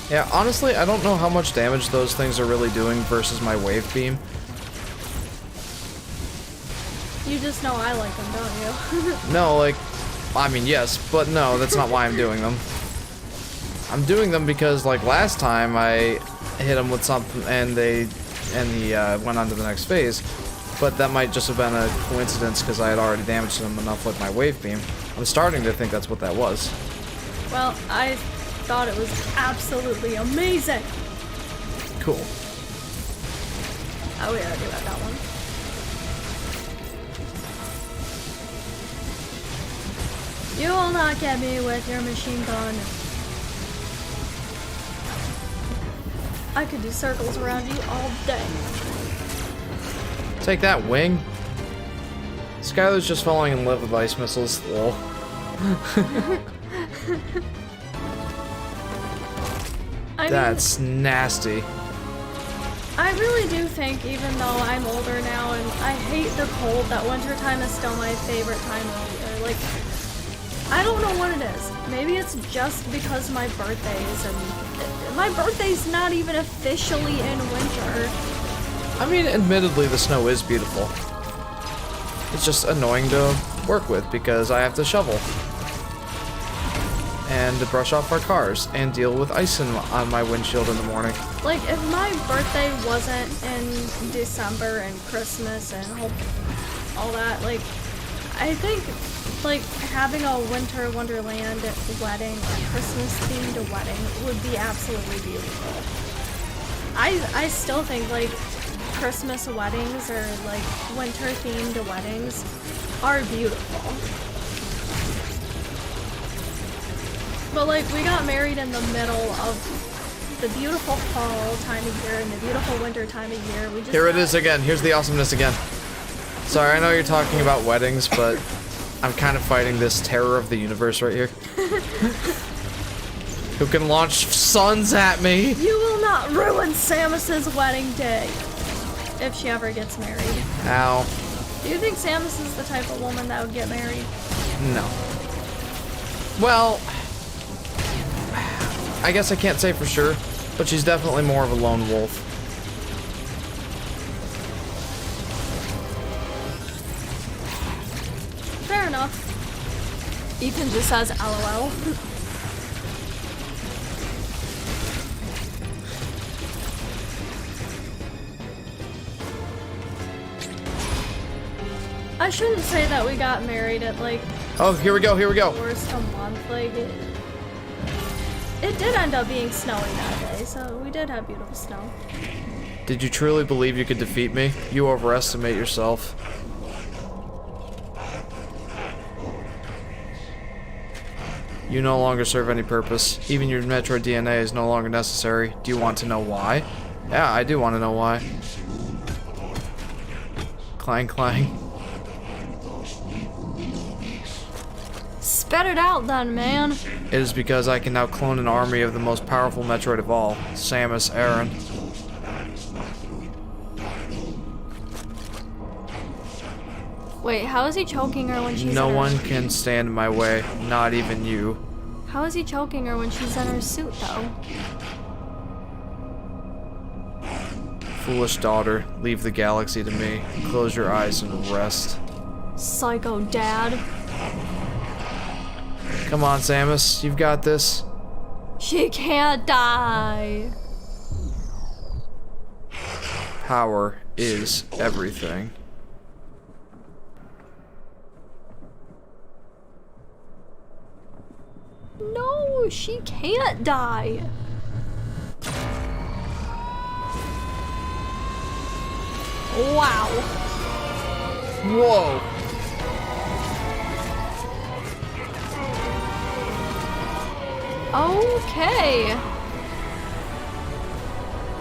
Yeah, honestly, I don't know how much damage those things are really doing versus my wave beam. You just know I like them, don't you? No, like, I mean, yes, but no, that's not why I'm doing them. I'm doing them because, like, last time I hit them with something and he went on to the next phase. But that might just have been a coincidence because I had already damaged him enough with my wave beam. I'm starting to think that's what that was. Well, I thought it was absolutely amazing. Cool. Oh, we already got that one. You will not get me with your machine gun. I could do circles around you all day. Take that, wing. Skylar's just falling in love with ice missiles. Lol. That's nasty. I really do think, even though I'm older now and I hate the cold, that wintertime is still my favorite time of year. Like, I don't know what it is. Maybe it's just because my birthday's, and my birthday's not even officially in winter. I mean, admittedly, the snow is beautiful. It's just annoying to work with because I have to shovel. And to brush off our cars and deal with ice on my windshield in the morning. Like, if my birthday wasn't in December and Christmas and all that, like, I think, like, having a winter wonderland wedding, a Christmas-themed wedding would be absolutely beautiful. I still think, like, Christmas weddings or, like, winter-themed weddings are beautiful. But, like, we got married in the middle of the beautiful fall time of year and the beautiful winter time of year. We just Here it is again. Here's the awesomeness again. Sorry, I know you're talking about weddings, but I'm kind of fighting this terror of the universe right here. Who can launch suns at me? You will not ruin Samus's wedding day if she ever gets married. Ow. Do you think Samus is the type of woman that would get married? No. Well, I guess I can't say for sure, but she's definitely more of a lone wolf. Fair enough. Ethan just says LOL. I shouldn't say that we got married at, like... Oh, here we go, here we go. ...worst a month, like, it did end up being snowing that day, so we did have beautiful snow. Did you truly believe you could defeat me? You overestimate yourself. You no longer serve any purpose. Even your Metroid DNA is no longer necessary. Do you want to know why? Yeah, I do want to know why. Clang, clang. Spit it out then, man. It is because I can now clone an army of the most powerful Metroid of all, Samus Aran. Wait, how is he choking her when she's No in her... one can stand in my way, not even you. How is he choking her when she's in her suit, though? Foolish daughter, leave the galaxy to me. Close your eyes and rest. Psycho dad. Come on, Samus, you've got this. She can't die. Power is everything. No, she can't die. Wow. Whoa. Okay.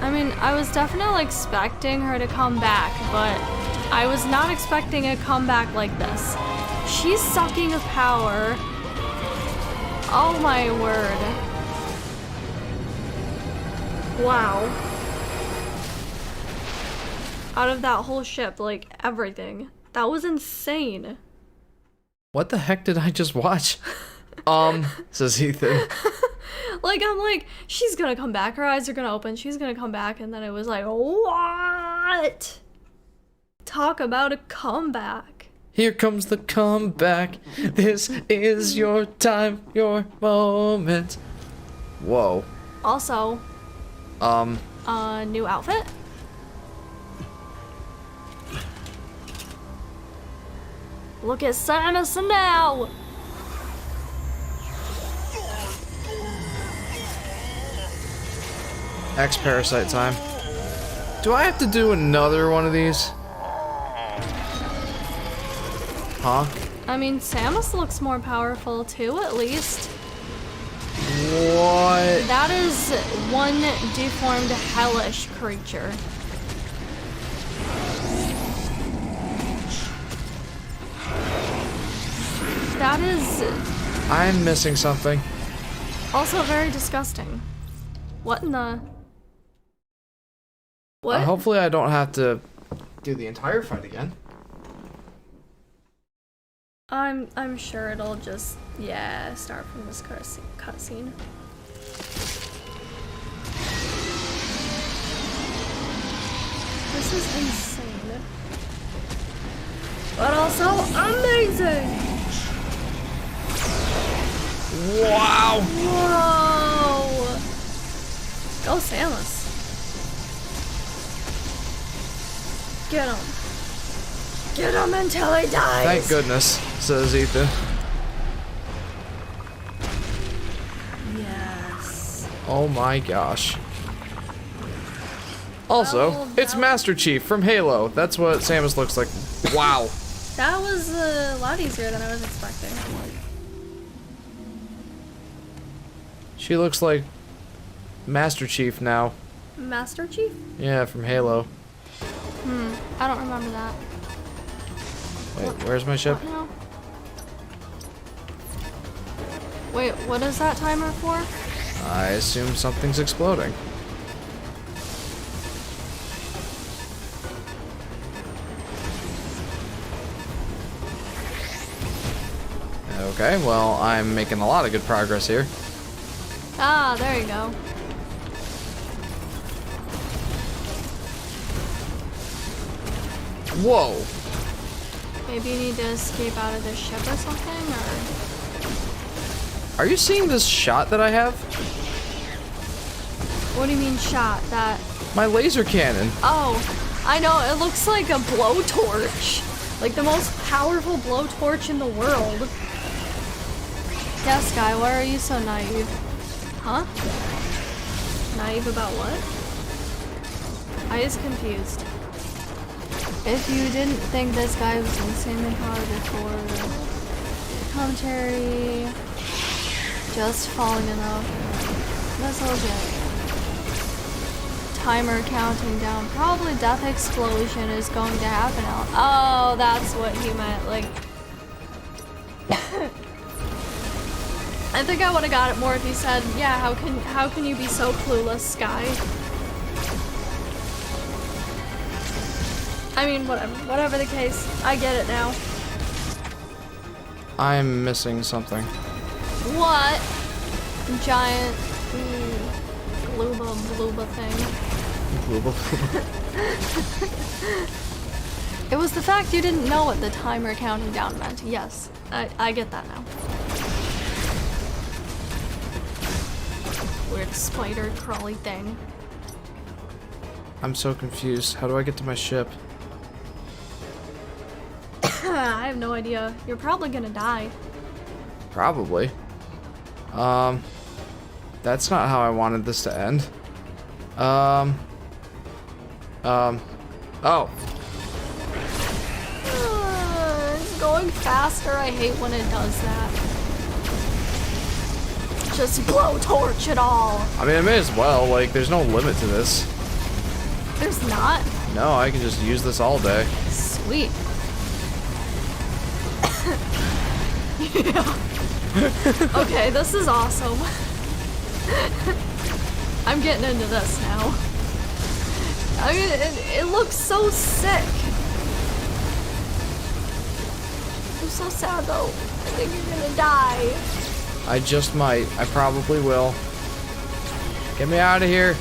I mean, I was definitely expecting her to come back, but I was not expecting a comeback like this. She's sucking a power. Oh my word. Wow. Out of that whole ship, like, everything. That was insane. What the heck did I just watch? Says Ethan. Like, I'm like, she's gonna come back, her eyes are gonna open, she's gonna come back, and then it was like, what? Talk about a comeback. Here comes the comeback. This is your time, your moment. Whoa. Also, new outfit? Look at Samus now! X-Parasite time. Do I have to do another one of these? Huh? I mean, Samus looks more powerful too, at least. What? That is one deformed hellish creature. That is I'm missing something. also very disgusting. What in the... What? Hopefully I don't have to do the entire fight again. I'm sure it'll just, yeah, start from this cutscene. This is insane. But also amazing! Wow! Whoa! Go Samus. Get him. Get him until he dies! Thank goodness, says Ethan. Yes. Oh my gosh. Also, Well, it's that- Master Chief from Halo. That's what Samus looks like. Wow. That was a lot easier than I was expecting. She looks like Master Chief now. Master Chief? Yeah, from Halo. I don't remember that. Wait, where's my ship? What now? Wait, what is that timer for? I assume something's exploding. Okay, well, I'm making a lot of good progress here. Ah, there you go. Whoa! Maybe you need to escape out of this ship or something, or... Are you seeing this shot that I have? What do you mean shot? That... My laser cannon. Oh, I know, it looks like a blowtorch. Like the most powerful blowtorch in the world. Yes, Guy, why are you so naive? Huh? Naive about what? I is confused. If you didn't think this guy was insanely hard before commentary, just falling in love. That's legit. Timer counting down. Probably death explosion is going to happen now. Oh, that's what he meant. Like, I think I would have got it more if he said, "Yeah, how can you be so clueless, Sky?" I mean, whatever the case, I get it now. I'm missing something. What? Giant blooba thing. It was the fact you didn't know what the timer counting down meant. Yes, I get that now. Weird spider crawly thing. I'm so confused. How do I get to my ship? I have no idea. You're probably gonna die. Probably. That's not how I wanted this to end. Oh. It's going faster. I hate when it does that. Just blowtorch it all. I mean, I may as well. Like, there's no limit to this. There's not. No, I can just use this all day. Sweet. Yeah. Okay, this is awesome. I'm getting into this now. I mean, it looks so sick. I'm so sad though. I think you're gonna die. I just might. I probably will. Get me out of here.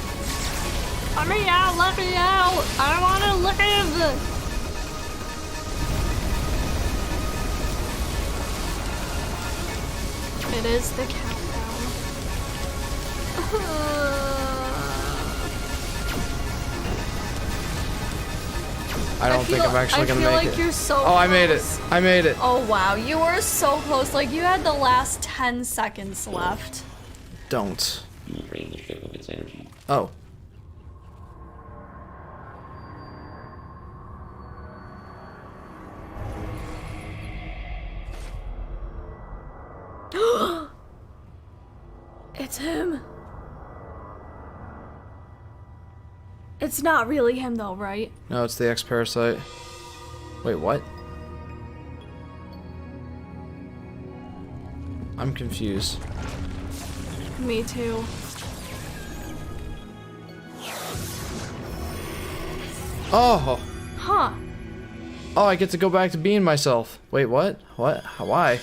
Let me out, let me out. I wanna live. It is the countdown. I don't think I'm actually gonna make it. I feel like you're so Oh, I made it. close. I made it. Oh wow, you were so close. Like you had the last 10 seconds left. Don't. You will drain the ship of its energy. Oh. It's him. It's not really him though, right? No, it's the X-Parasite. Wait, what? I'm confused. Me too. Oh! Huh. Oh, I get to go back to being myself. Wait, what? What? Why?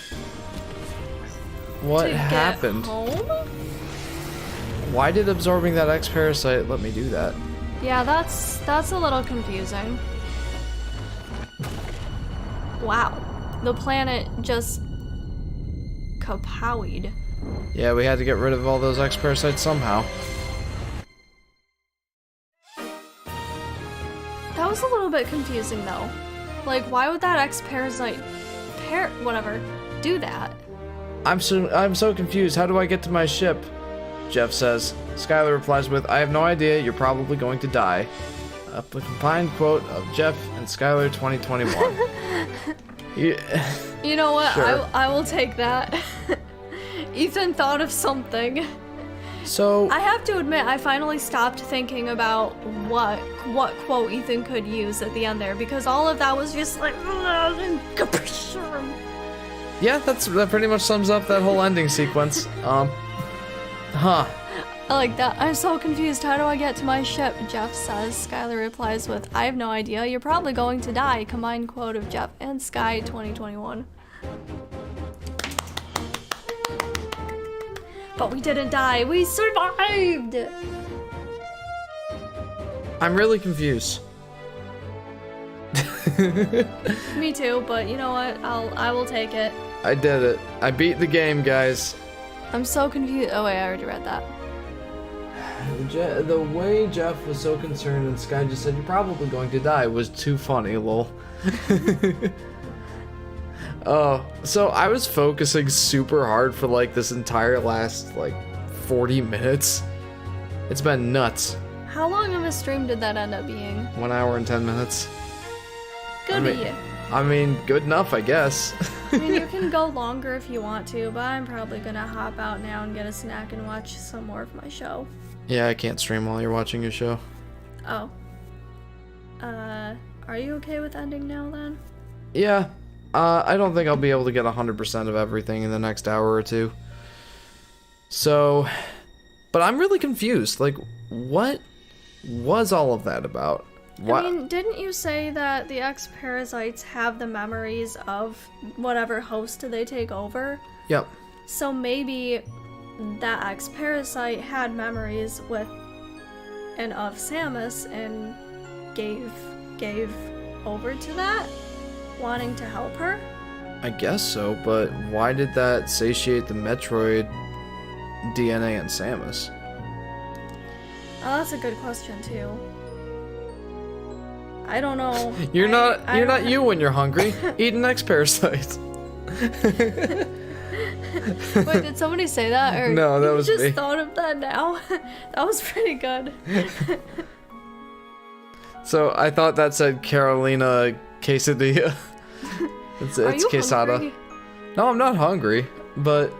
What To happened? Get home? Why did absorbing that X-Parasite let me do that? Yeah, that's a little confusing. Wow. The planet just kapowied. Yeah, we had to get rid of all those X-Parasites somehow. That was a little bit confusing though. Like, why would that X-Parasite whatever do that? I'm so confused. How do I get to my ship? Jeff says. Skylar replies with, I have no idea. You're probably going to die. A combined quote of Jeff and Skylar 2021. You know what? Sure. I will take that. Ethan thought of something. So I have to admit, I finally stopped thinking about what quote Ethan could use at the end there, because all of that was just like, yeah, that pretty much sums up that whole ending sequence. Huh. I like that. I'm so confused. How do I get to my ship? Jeff says. Skylar replies with, I have no idea. You're probably going to die. Combined quote of Jeff and Sky 2021. But we didn't die. We survived. I'm really confused. Me too, but you know what? I will take it. I did it. I beat the game, guys. I'm so confused. Oh wait, I already read that. The way Jeff was so concerned and Sky just said, you're probably going to die, was too funny, lol. Oh, so I was focusing super hard for like this entire last like 40 minutes. It's been nuts. How long of a stream did that end up being? 1 hour and 10 minutes. Good. I mean, good enough, I guess. I mean, you can go longer if you want to, but I'm probably gonna hop out now and get a snack and watch some more of my show. Yeah, I can't stream while you're watching your show. Oh. Are you okay with ending now then? Yeah. I don't think I'll be able to get 100% of everything in the next hour or two. So, but I'm really confused. Like, what was all of that about? What? I mean, didn't you say that the X-Parasites have the memories of whatever host they take over? Yep. So maybe that X-Parasite had memories with and of Samus and gave over to that, wanting to help her? I guess so, but why did that satiate the Metroid DNA and Samus? Oh, that's a good question too. I don't know. You're not you when you're hungry. Eat an X-Parasite. Wait, did somebody say that? Or No, that you was just me. thought of that now? That was pretty good. So I thought that said Carolina Quesadilla. It's Are you quesada. hungry? No, I'm not hungry, but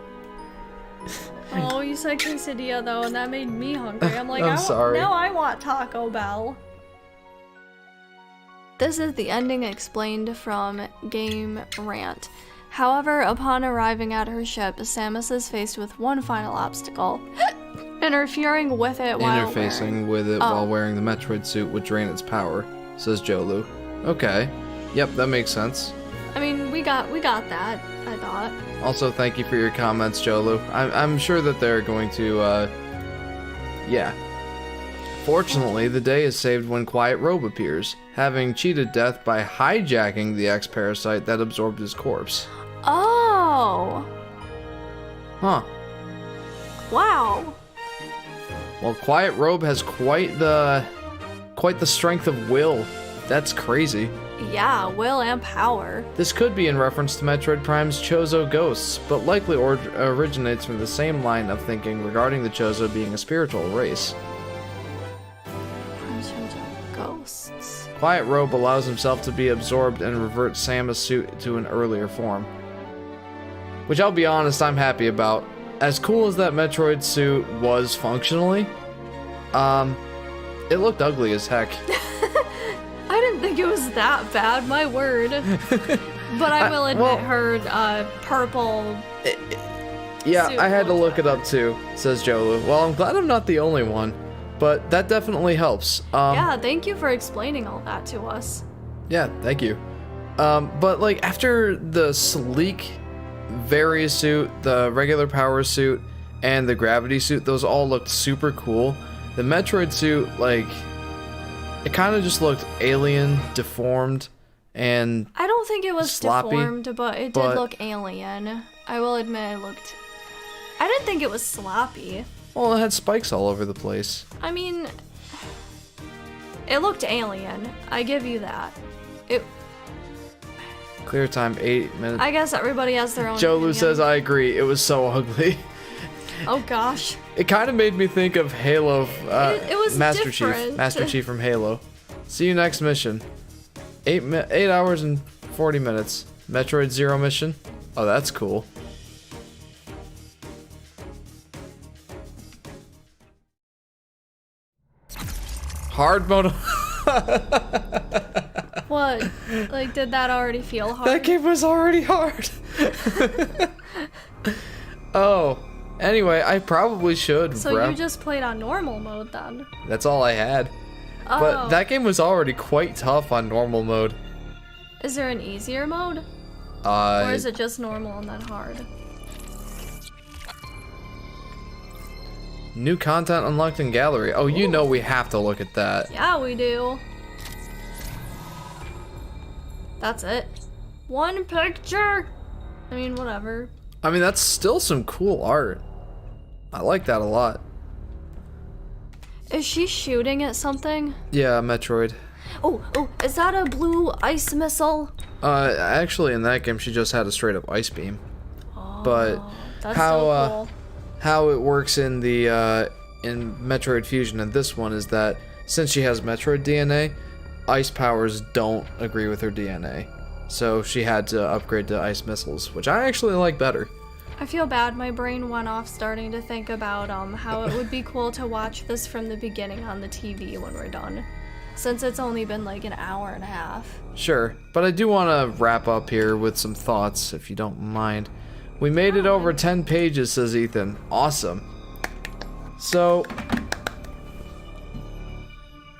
Oh, you said quesadilla though, and that made me hungry. I'm like, I'm sorry. Now I want Taco Bell. This is the ending explained from Game Rant. However, upon arriving at her ship, Samus is faced with one final obstacle. Interfering with it while interfacing with it while wearing the Metroid suit would drain its power, says Jolu. Okay. Yep, that makes sense. I mean, we got that, I thought. Also, thank you for your comments, Jolu. I'm sure that they're going to, yeah. Fortunately, the day is saved when Quiet Robe appears, having cheated death by hijacking the X-Parasite that absorbed his corpse. Oh! Huh. Wow! Well, Quiet Robe has quite the strength of will. That's crazy. Yeah, will and power. This could be in reference to Metroid Prime's Chozo ghosts, but likely originates from the same line of thinking regarding the Chozo being a spiritual race. Ghosts. Quiet Robe allows himself to be absorbed and revert Samus' suit to an earlier form. Which I'll be honest, I'm happy about. As cool as that Metroid suit was functionally, it looked ugly as heck. I didn't think it was that bad, my word. But I will admit her purple. Yeah, suit I had to look looked it up too, says Jolu. Well, I'm glad I'm not the only one, but that definitely helps. Yeah, thank you for explaining all that to us. Yeah, thank you. But like after the sleek Varia suit, the regular power suit, and the gravity suit, those all looked super cool. The Metroid suit, like, it kind of just looked alien, deformed, and I don't think it was sloppy, deformed, but it did look alien. I will admit it looked... I didn't think it was sloppy. well, it had spikes all over the place. I mean... It looked alien. I give you that. It... Clear time 8 minutes. I guess everybody has their own Jolu opinion. says I agree. It was so ugly. Oh gosh. It kind of made me think of Halo. It was Master different. Chief. Master Chief from Halo. See you next mission. 8 hours and 40 minutes. Metroid Zero mission. Oh, that's cool. Hard mode. What? Like, did that already feel hard? That game was already hard. Oh. Anyway, I probably should. So you just played on normal mode then? That's all I had. Oh. But that game was already quite tough on normal mode. Is there an easier mode? Or is it just normal and then hard? New content unlocked in gallery. Oh, you know we have to look at that. Yeah, we do. That's it. One picture! I mean, whatever. I mean, that's still some cool art. I like that a lot. Is she shooting at something? Yeah, Metroid. Oh, is that a blue ice missile? Actually, in that game, she just had a straight up ice beam. But That's how so cool. how it works in the in Metroid Fusion and this one is that since she has Metroid DNA, ice powers don't agree with her DNA. So she had to upgrade to ice missiles, which I actually like better. I feel bad. My brain went off starting to think about how it would be cool to watch this from the beginning on the TV when we're done. Since it's only been like an hour and a half. Sure, but I do want to wrap up here with some thoughts, if you don't mind. We made it over 10 pages, says Ethan. Awesome. So,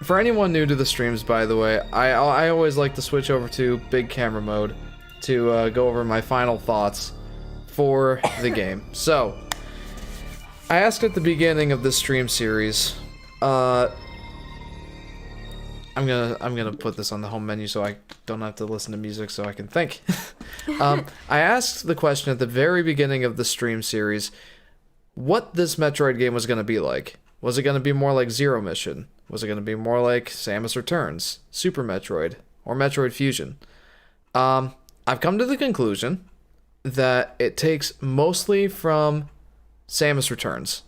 for anyone new to the streams, by the way, I always like to switch over to big camera mode to go over my final thoughts for the game. So, I asked at the beginning of this stream series, I'm gonna put this on the home menu so I don't have to listen to music so I can think. I asked the question at the very beginning of the stream series what this Metroid game was gonna be like. Was it gonna be more like Zero Mission? Was it gonna be more like Samus Returns, Super Metroid, or Metroid Fusion? I've come to the conclusion that it takes mostly from Samus Returns,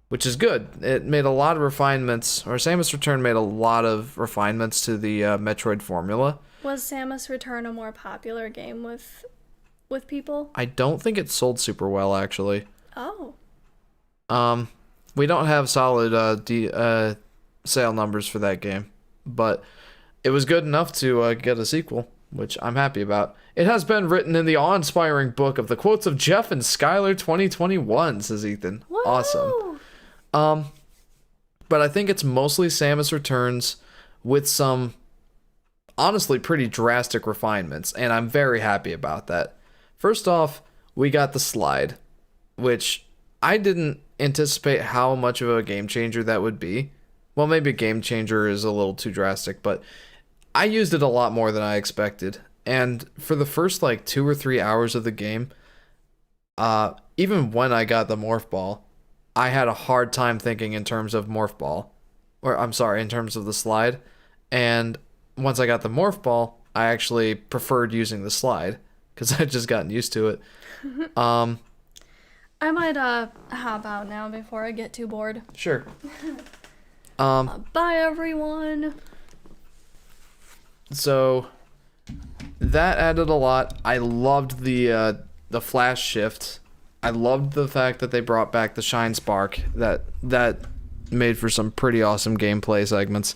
which is good. It made a lot of refinements, or Samus Return made a lot of refinements to the Metroid formula. Was Samus Return a more popular game with people? I don't think it sold super well, actually. Oh. We don't have solid sale numbers for that game, but it was good enough to get a sequel, which I'm happy about. It has been written in the awe-inspiring book of the quotes of Jeff and Skylar 2021, says Ethan. Woo! Awesome. But I think it's mostly Samus Returns with some honestly pretty drastic refinements, and I'm very happy about that. First off, we got the slide, which I didn't anticipate how much of a game changer that would be. Well, maybe a game changer is a little too drastic, but I used it a lot more than I expected. And for the first like 2 or 3 hours of the game, even when I got the morph ball, I had a hard time thinking in terms of Morph Ball. Or, I'm sorry, in terms of the slide. And once I got the Morph Ball, I actually preferred using the slide. Because I'd just gotten used to it. I might hop out now before I get too bored. Sure. Bye everyone. So that added a lot. I loved the flash shift. I loved the fact that they brought back the Shine Spark. That made for some pretty awesome gameplay segments.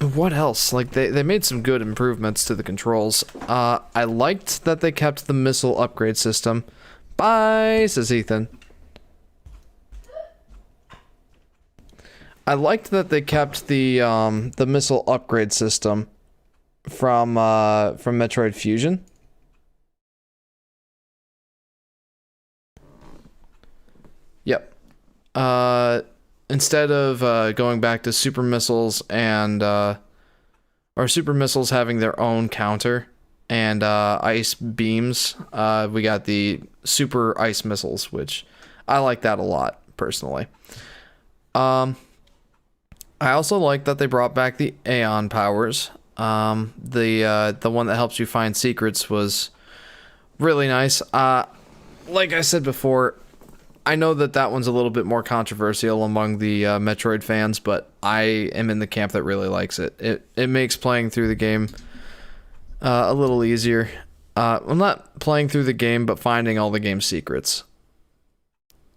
What else? Like they made some good improvements to the controls. I liked that they kept the missile upgrade system. Bye, says Ethan. I liked that they kept the missile upgrade system from Metroid Fusion. Yep. Instead of going back to super missiles and or super missiles having their own counter and ice beams, we got the super ice missiles, which I like that a lot personally. I also like that they brought back the Aeon powers. The one that helps you find secrets was really nice. Like I said before, I know that one's a little bit more controversial among the Metroid fans, but I am in the camp that really likes it. It makes playing through the game a little easier. Well, not playing through the game, but finding all the game's secrets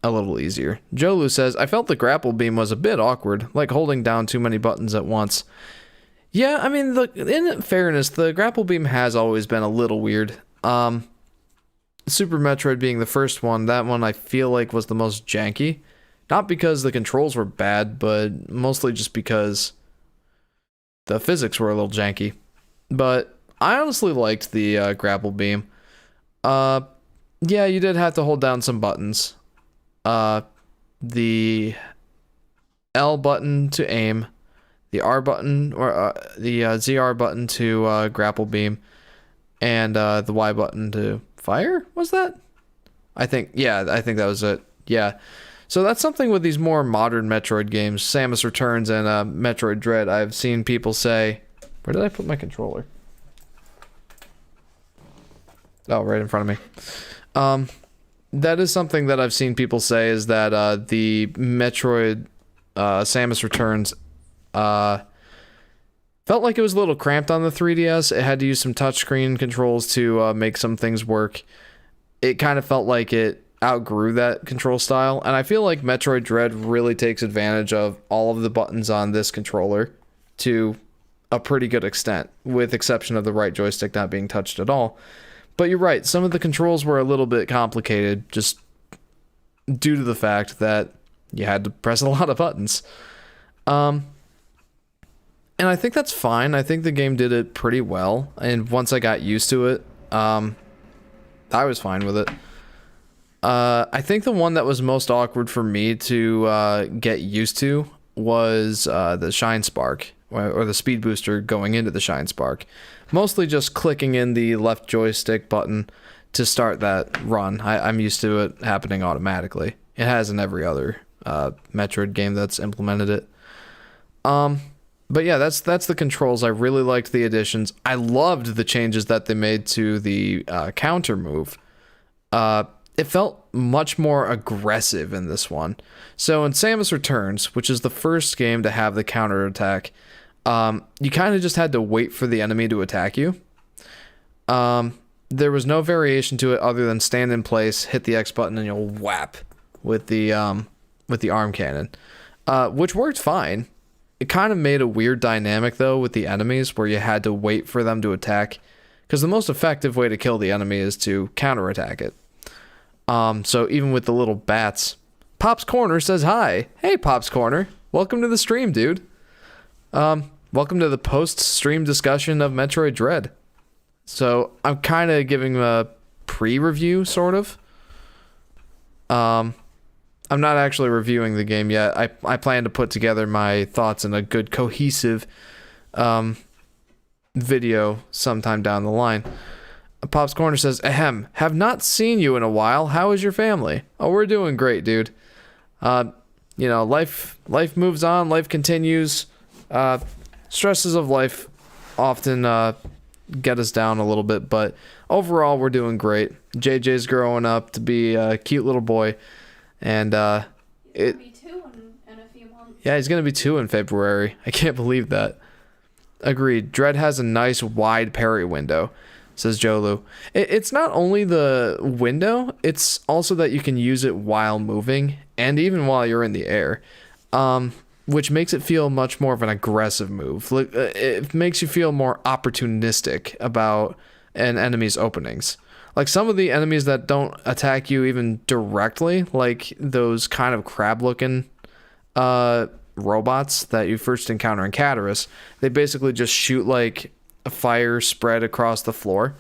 a little easier. Jolu says, I felt the grapple beam was a bit awkward, like holding down too many buttons at once. Yeah, I mean, in fairness, the grapple beam has always been a little weird. Super Metroid being the first one, that one I feel like was the most janky. Not because the controls were bad, but mostly just because the physics were a little janky. But I honestly liked the grapple beam. Yeah, you did have to hold down some buttons. The L button to aim, the R button, or the ZR button to grapple beam, and the Y button to fire, was that? I think that was it. Yeah. So that's something with these more modern Metroid games, Samus Returns and Metroid Dread. I've seen people say, where did I put my controller? Oh, right in front of me. That is something that I've seen people say, is that the Metroid Samus Returns felt like it was a little cramped on the 3DS. It had to use some touchscreen controls to make some things work. It kind of felt like it outgrew that control style, and I feel like Metroid Dread really takes advantage of all of the buttons on this controller to a pretty good extent, with exception of the right joystick not being touched at all. But you're right, some of the controls were a little bit complicated just due to the fact that you had to press a lot of buttons. And I think that's fine. I think the game did it pretty well, and once I got used to it, I was fine with it. I think the one that was most awkward for me to get used to was the Shine Spark, or the speed booster going into the Shine Spark. Mostly just clicking in the left joystick button to start that run. I'm used to it happening automatically. It has in every other Metroid game that's implemented it. But yeah, that's the controls. I really liked the additions. I loved the changes that they made to the counter move. It felt much more aggressive in this one. So in Samus Returns, which is the first game to have the counter attack, you kind of just had to wait for the enemy to attack you. There was no variation to it other than stand in place, hit the X button, and you'll whap with the arm cannon, which worked fine. It kind of made a weird dynamic though with the enemies, where you had to wait for them to attack, because the most effective way to kill the enemy is to counterattack it. So even with the little bats, Pop's Corner says hi. Hey, Pop's Corner, welcome to the stream, dude. Welcome to the post-stream discussion of Metroid Dread. So I'm kind of giving a pre-review, sort of. I'm not actually reviewing the game yet. I plan to put together my thoughts in a good cohesive video sometime down the line. Pop's Corner says, ahem, have not seen you in a while. How is your family? Oh, we're doing great, dude. You know, life moves on, life continues. Stresses of life often get us down a little bit, but overall we're doing great. JJ's growing up to be a cute little boy, and He's gonna be 2 in a few months. yeah, he's gonna be 2 in February. I can't believe that. Agreed. Dread has a nice wide parry window, says Jolu. It's not only the window, it's also that you can use it while moving and even while you're in the air, which makes it feel much more of an aggressive move. It makes you feel more opportunistic about an enemy's openings. Like some of the enemies that don't attack you even directly, like those kind of crab-looking robots that you first encounter in Cataris, they basically just shoot like a fire spread across the floor.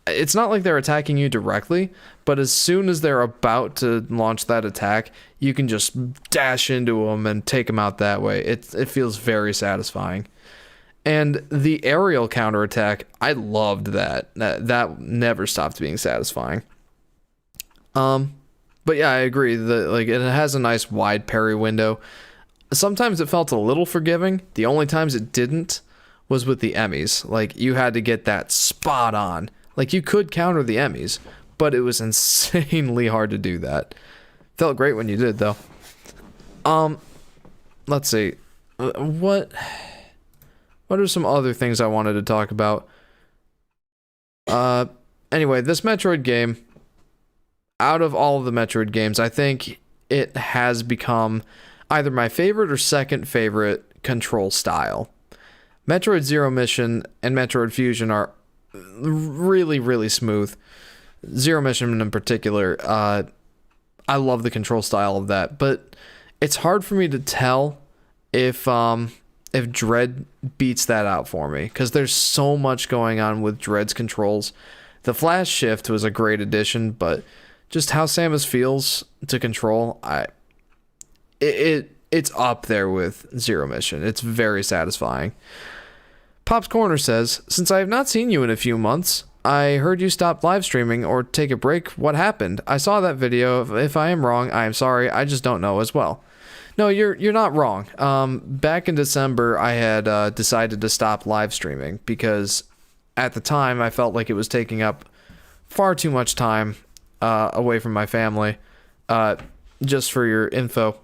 It's not like they're attacking you directly, but as soon as they're about to launch that attack, you can just dash into them and take them out that way. It feels very satisfying. And the aerial counterattack, I loved that. That never stopped being satisfying. But yeah, I agree that like it has a nice wide parry window. Sometimes it felt a little forgiving. The only times it didn't was with the Emmys. Like you had to get that spot on. Like you could counter the Emmys, but it was insanely hard to do that. Felt great when you did though. Let's see. What are some other things I wanted to talk about? Anyway, this Metroid game, out of all of the Metroid games, I think it has become either my favorite or second favorite control style. Metroid Zero Mission and Metroid Fusion are really, really smooth. Zero Mission in particular, I love the control style of that, but it's hard for me to tell if Dread beats that out for me, because there's so much going on with Dread's controls. The flash shift was a great addition, but just how Samus feels to control, it's up there with Zero Mission. It's very satisfying. Pop's Corner says, since I have not seen you in a few months, I heard you stop live streaming or take a break. What happened? I saw that video. If I am wrong, I am sorry. I just don't know as well. No, you're not wrong. Back in December, I had decided to stop live streaming because at the time I felt like it was taking up far too much time away from my family. Just for your info,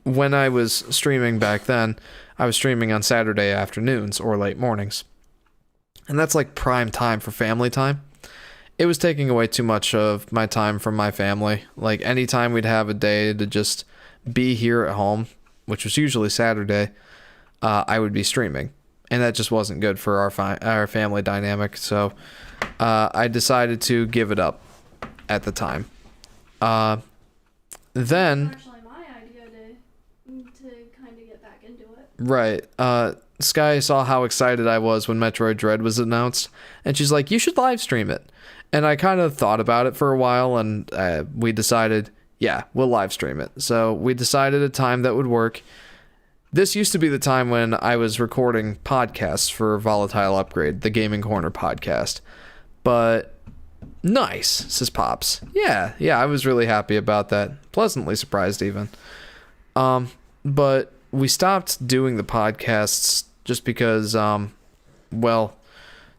when I was streaming back then, I was streaming on Saturday afternoons or late mornings. And that's like prime time for family time. It was taking away too much of my time from my family. Like anytime we'd have a day to just be here at home, which was usually Saturday, I would be streaming. And that just wasn't good for our family dynamic. So I decided to give it up at the time. Then... Actually, my idea to kind of get back into it. Right. Sky saw how excited I was when Metroid Dread was announced, and she's like, you should live stream it. And I kind of thought about it for a while, and we decided, yeah, we'll live stream it. So we decided a time that would work. This used to be the time when I was recording podcasts for Volatile Upgrade, the Gaming Corner podcast. But nice, says Pops. Yeah, I was really happy about that. Pleasantly surprised even. But we stopped doing the podcasts just because, well,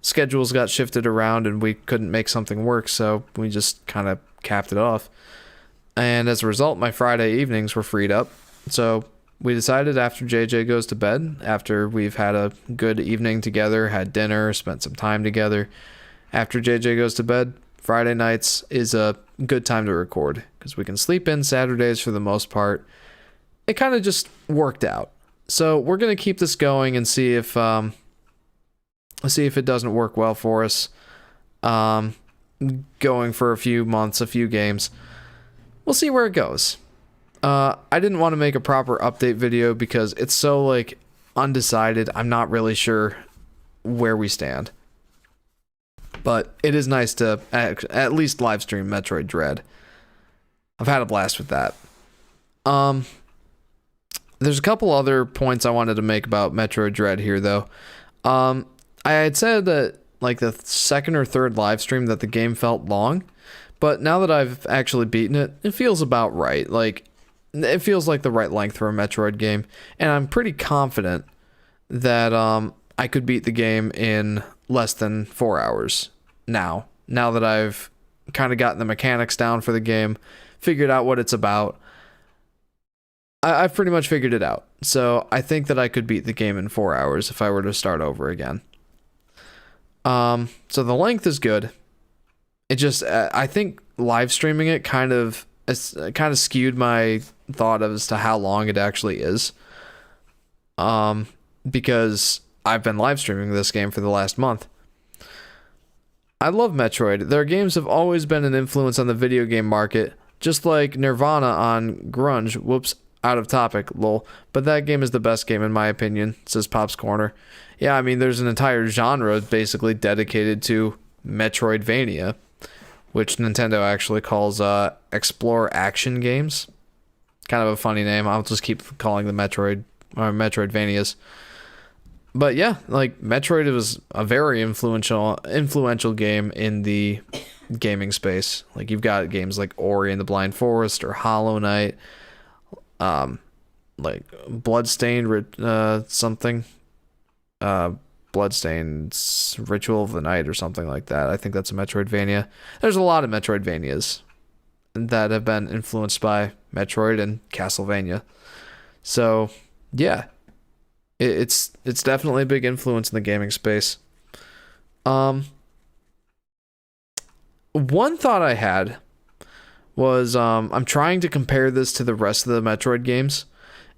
schedules got shifted around and we couldn't make something work, so we just kind of capped it off. And as a result, my Friday evenings were freed up. So we decided after JJ goes to bed, after we've had a good evening together, had dinner, spent some time together, after JJ goes to bed, Friday nights is a good time to record because we can sleep in Saturdays for the most part. It kind of just worked out. So we're going to keep this going and see if it doesn't work well for us. Going for a few months, a few games. We'll see where it goes. I didn't want to make a proper update video because it's so like undecided. I'm not really sure where we stand. But it is nice to at least live stream Metroid Dread. I've had a blast with that. There's a couple other points I wanted to make about Metroid Dread here, though. I had said that like the second or third live stream that the game felt long, but now that I've actually beaten it, it feels about right. Like, it feels like the right length for a Metroid game, and I'm pretty confident that I could beat the game in less than 4 hours now that I've kind of gotten the mechanics down for the game, figured out what it's about. I've pretty much figured it out. So I think that I could beat the game in 4 hours if I were to start over again. So the length is good. It just, I think live streaming it kind of skewed my thought as to how long it actually is. Because I've been live streaming this game for the last month. I love Metroid. Their games have always been an influence on the video game market, just like Nirvana on grunge. Whoops, out of topic, lol. But that game is the best game in my opinion, says Pop's Corner. Yeah, I mean, there's an entire genre basically dedicated to Metroidvania, which Nintendo actually calls explore action games. Kind of a funny name. I'll just keep calling them Metroidvanias. But yeah, like Metroid was a very influential game in the gaming space. Like you've got games like Ori and the Blind Forest or Hollow Knight, like Bloodstained Bloodstained's Ritual of the Night or something like that. I think that's a Metroidvania. There's a lot of Metroidvanias that have been influenced by Metroid and Castlevania. So yeah. It's definitely a big influence in the gaming space. One thought I had was I'm trying to compare this to the rest of the Metroid games,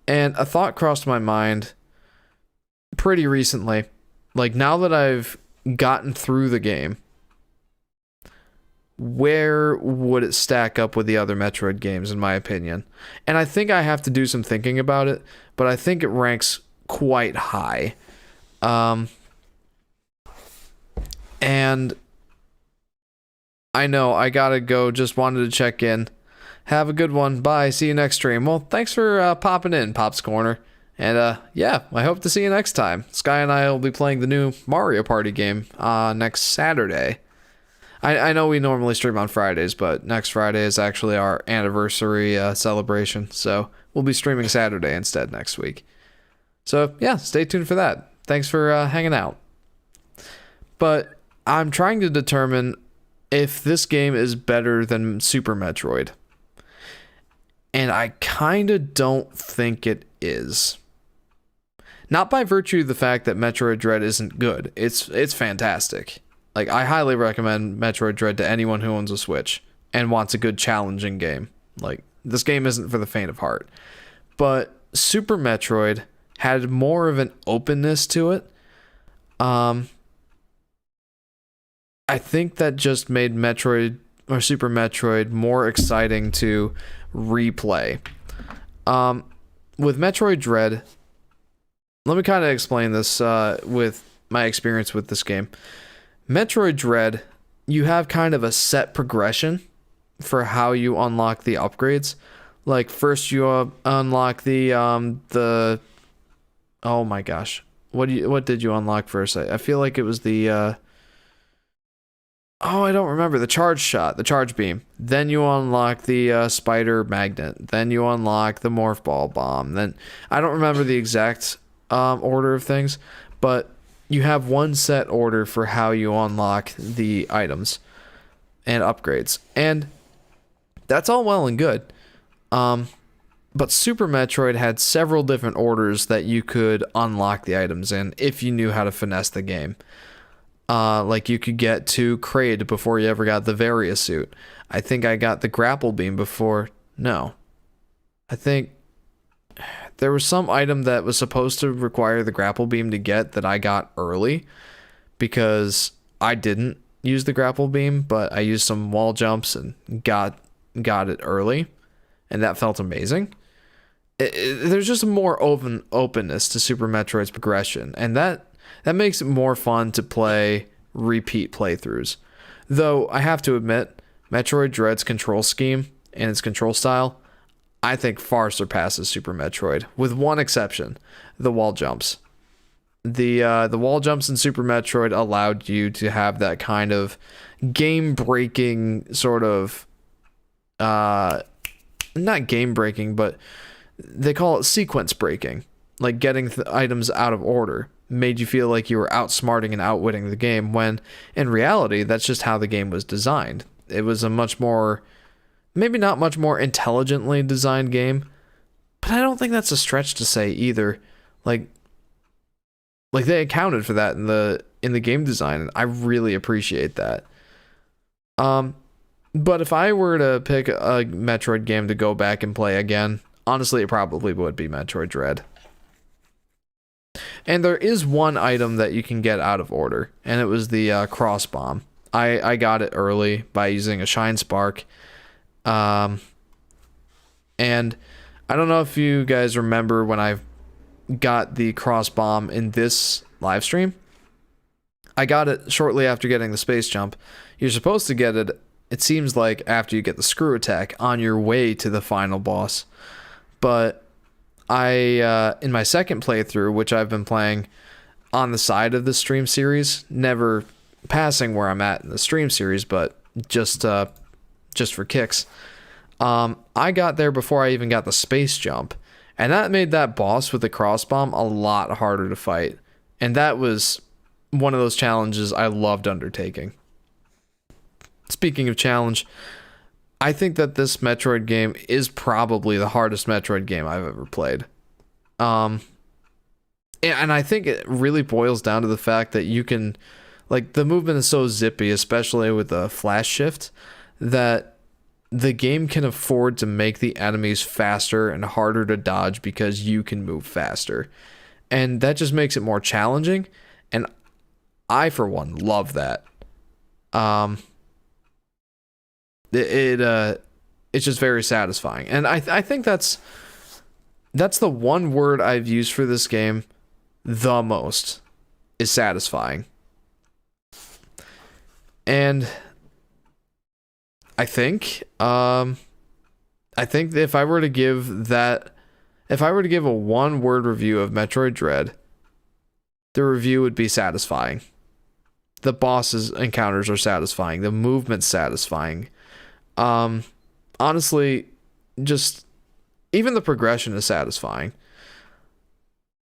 and a thought crossed my mind pretty recently. Like, now that I've gotten through the game, where would it stack up with the other Metroid games, in my opinion? And I think I have to do some thinking about it, but I think it ranks quite high. And I know I gotta go, just wanted to check in. Have a good one. Bye. See you next stream. Well, thanks for popping in, Pop's Corner. And yeah, I hope to see you next time. Sky and I will be playing the new Mario Party game next Saturday. I know we normally stream on Fridays, but next Friday is actually our anniversary celebration, so we'll be streaming Saturday instead next week. So yeah, stay tuned for that. Thanks for hanging out. But I'm trying to determine if this game is better than Super Metroid. And I kind of don't think it is. Not by virtue of the fact that Metroid Dread isn't good. It's fantastic. Like, I highly recommend Metroid Dread to anyone who owns a Switch and wants a good challenging game. Like, this game isn't for the faint of heart. But Super Metroid had more of an openness to it. I think that just made Metroid or Super Metroid more exciting to replay. With Metroid Dread, let me kind of explain this with my experience with this game. Metroid Dread, you have kind of a set progression for how you unlock the upgrades. Like, first you unlock the oh my gosh, what did you unlock first? I feel like it was the I don't remember, the charge shot, the charge beam. Then you unlock the spider magnet. Then you unlock the morph ball bomb. Then I don't remember the exact order of things, but you have one set order for how you unlock the items and upgrades, and that's all well and good. But Super Metroid had several different orders that you could unlock the items in if you knew how to finesse the game. Like, you could get to Kraid before you ever got the Varia suit. I think I got the grapple beam before. No. I think there was some item that was supposed to require the grapple beam to get that I got early, because I didn't use the grapple beam, but I used some wall jumps and got it early, and that felt amazing. There's just a more openness to Super Metroid's progression, and that makes it more fun to play repeat playthroughs. Though I have to admit, Metroid Dread's control scheme and its control style, I think, far surpasses Super Metroid, with one exception: the wall jumps. the wall jumps in Super Metroid allowed you to have that kind of game breaking sort of not game breaking, but they call it sequence breaking, like getting items out of order made you feel like you were outsmarting and outwitting the game, when in reality that's just how the game was designed. It was a much more, maybe not much more intelligently designed game, but I don't think that's a stretch to say either. Like they accounted for that in the game design, and I really appreciate that. But if I were to pick a Metroid game to go back and play again, honestly, it probably would be Metroid Dread. And there is one item that you can get out of order, and it was the cross bomb. I got it early by using a Shine Spark. And I don't know if you guys remember when I got the cross bomb in this live stream. I got it shortly after getting the space jump. You're supposed to get it, it seems like, after you get the screw attack on your way to the final boss. But I, in my second playthrough, which I've been playing on the side of the stream series, never passing where I'm at in the stream series, but just for kicks, I got there before I even got the space jump, and that made that boss with the cross bomb a lot harder to fight. And that was one of those challenges I loved undertaking. Speaking of challenge, I think that this Metroid game is probably the hardest Metroid game I've ever played. And I think it really boils down to the fact that you can, like, the movement is so zippy, especially with the flash shift, that the game can afford to make the enemies faster and harder to dodge because you can move faster. And that just makes it more challenging, and I, for one, love that. It's just very satisfying, and I think that's the one word I've used for this game the most, is satisfying. And I think if I were to give a one word review of Metroid Dread, the review would be satisfying. The boss's encounters are satisfying. The movement's satisfying. Honestly, just even the progression is satisfying.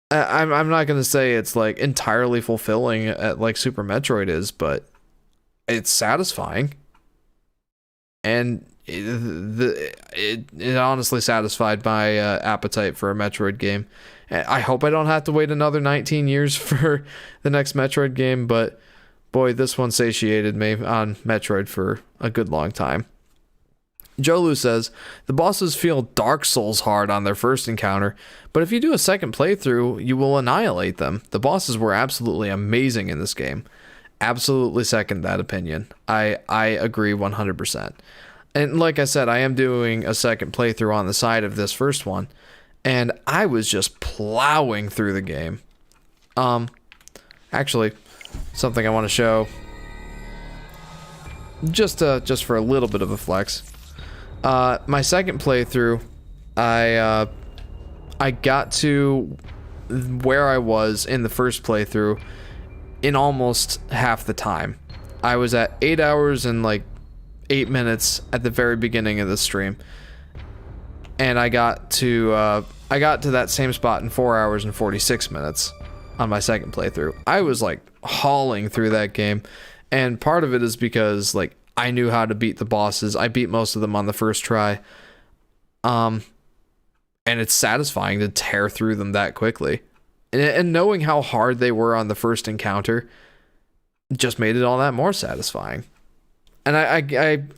I'm not gonna say it's like entirely fulfilling like Super Metroid is, but it's satisfying. And it honestly satisfied my appetite for a Metroid game. I hope I don't have to wait another 19 years for the next Metroid game, but boy, this one satiated me on Metroid for a good long time. Jolu says, the bosses feel Dark Souls hard on their first encounter, but if you do a second playthrough, you will annihilate them. The bosses were absolutely amazing in this game. Absolutely second that opinion. I agree 100%. And like I said, I am doing a second playthrough on the side of this first one, and I was just plowing through the game. Actually, something I want to show, just for a little bit of a flex. My second playthrough, I got to where I was in the first playthrough in almost half the time. I was at 8 hours and like 8 minutes at the very beginning of the stream, and I got to that same spot in 4 hours and 46 minutes on my second playthrough. I was like hauling through that game, and part of it is because like I knew how to beat the bosses. I beat most of them on the first try. And it's satisfying to tear through them that quickly. And knowing how hard they were on the first encounter just made it all that more satisfying. And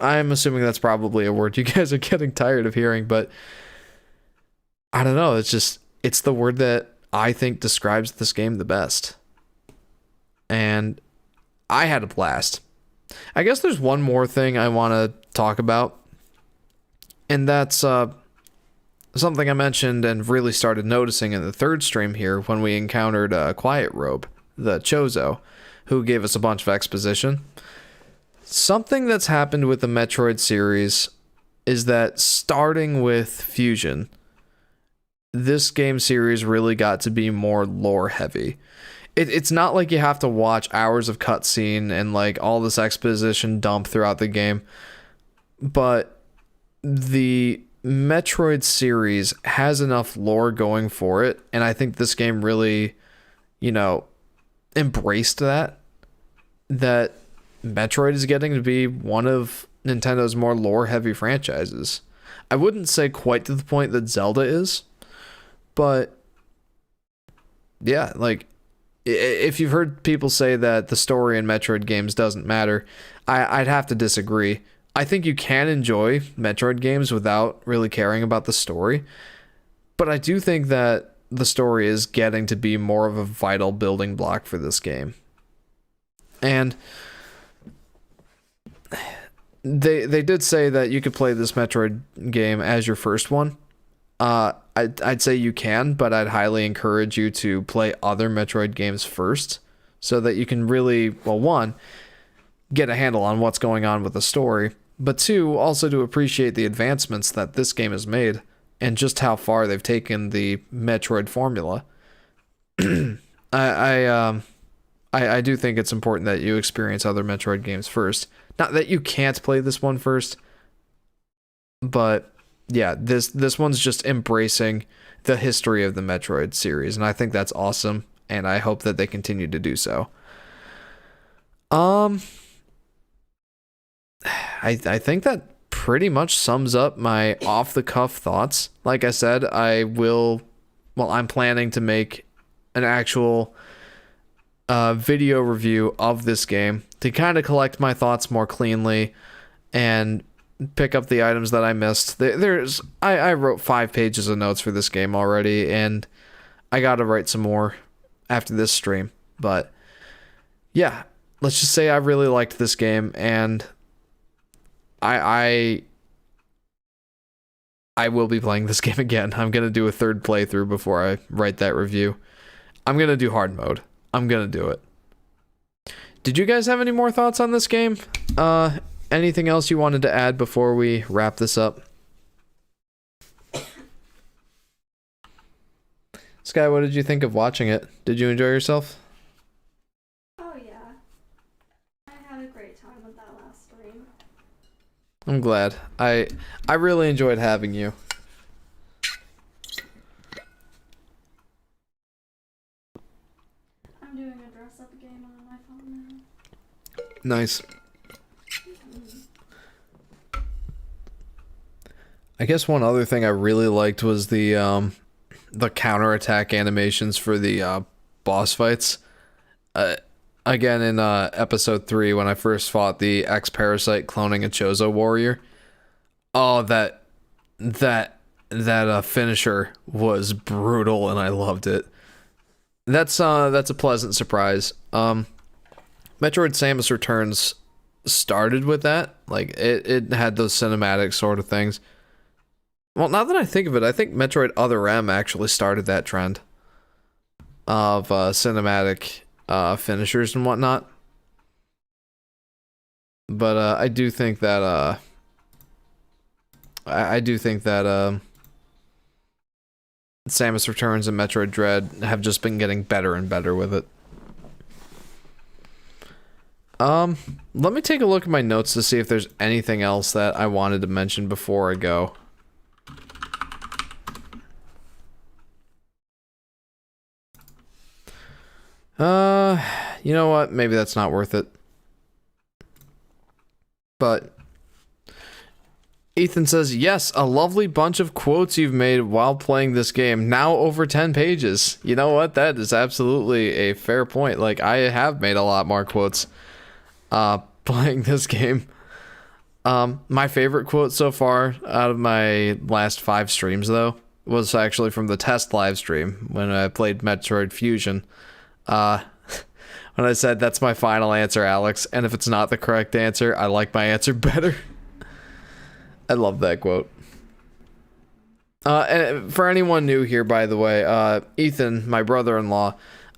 I'm assuming that's probably a word you guys are getting tired of hearing, but I don't know, it's the word that I think describes this game the best. And I had a blast. I guess there's one more thing I want to talk about, and that's something I mentioned and really started noticing in the third stream here when we encountered Quiet Robe, the Chozo, who gave us a bunch of exposition. Something that's happened with the Metroid series is that starting with Fusion, this game series really got to be more lore heavy. it's not like you have to watch hours of cutscene and like all this exposition dump throughout the game, but the Metroid series has enough lore going for it, and I think this game really, you know, embraced that Metroid is getting to be one of Nintendo's more lore-heavy franchises. I wouldn't say quite to the point that Zelda is, but yeah, like, if you've heard people say that the story in Metroid games doesn't matter, I'd have to disagree. I think you can enjoy Metroid games without really caring about the story, but I do think that the story is getting to be more of a vital building block for this game. And they did say that you could play this Metroid game as your first one. I'd say you can, but I'd highly encourage you to play other Metroid games first so that you can really, well, one, get a handle on what's going on with the story, but two, also to appreciate the advancements that this game has made and just how far they've taken the Metroid formula. I do think it's important that you experience other Metroid games first. Not that you can't play this one first, but yeah, this one's just embracing the history of the Metroid series, and I think that's awesome, and I hope that they continue to do so. I think that pretty much sums up my off-the-cuff thoughts. Like I said, I'm planning to make an actual video review of this game to kind of collect my thoughts more cleanly and pick up the items that I missed. I wrote 5 pages of notes for this game already, and I gotta write some more after this stream. But yeah, let's just say I really liked this game, and I will be playing this game again. I'm gonna do a third playthrough before I write that review. I'm gonna do hard mode. I'm gonna do it. Did you guys have any more thoughts on this game? Anything else you wanted to add before we wrap this up? Sky, what did you think of watching it? Did you enjoy yourself? Oh yeah. I had a great time with that last stream. I'm glad. I really enjoyed having you. I'm doing a dress-up game on my phone now. Nice. I guess one other thing I really liked was the counterattack animations for the boss fights. Again, in episode 3, when I first fought the X-Parasite cloning a Chozo warrior. Oh, that finisher was brutal, and I loved it. That's a pleasant surprise. Metroid Samus Returns started with that. Like, it had those cinematic sort of things. Well, now that I think of it, I think Metroid Other M actually started that trend of cinematic finishers and whatnot. But I do think that Samus Returns and Metroid Dread have just been getting better and better with it. Let me take a look at my notes to see if there's anything else that I wanted to mention before I go. You know what? Maybe that's not worth it. But Ethan says, yes, a lovely bunch of quotes you've made while playing this game. Now over 10 pages. You know what? That is absolutely a fair point. Like, I have made a lot more quotes playing this game. My favorite quote so far out of my last 5 streams, though, was actually from the test live stream when I played Metroid Fusion. When I said, that's my final answer, Alex, and if it's not the correct answer, I like my answer better. I love that quote. And for anyone new here, by the way, Ethan, my brother-in-law,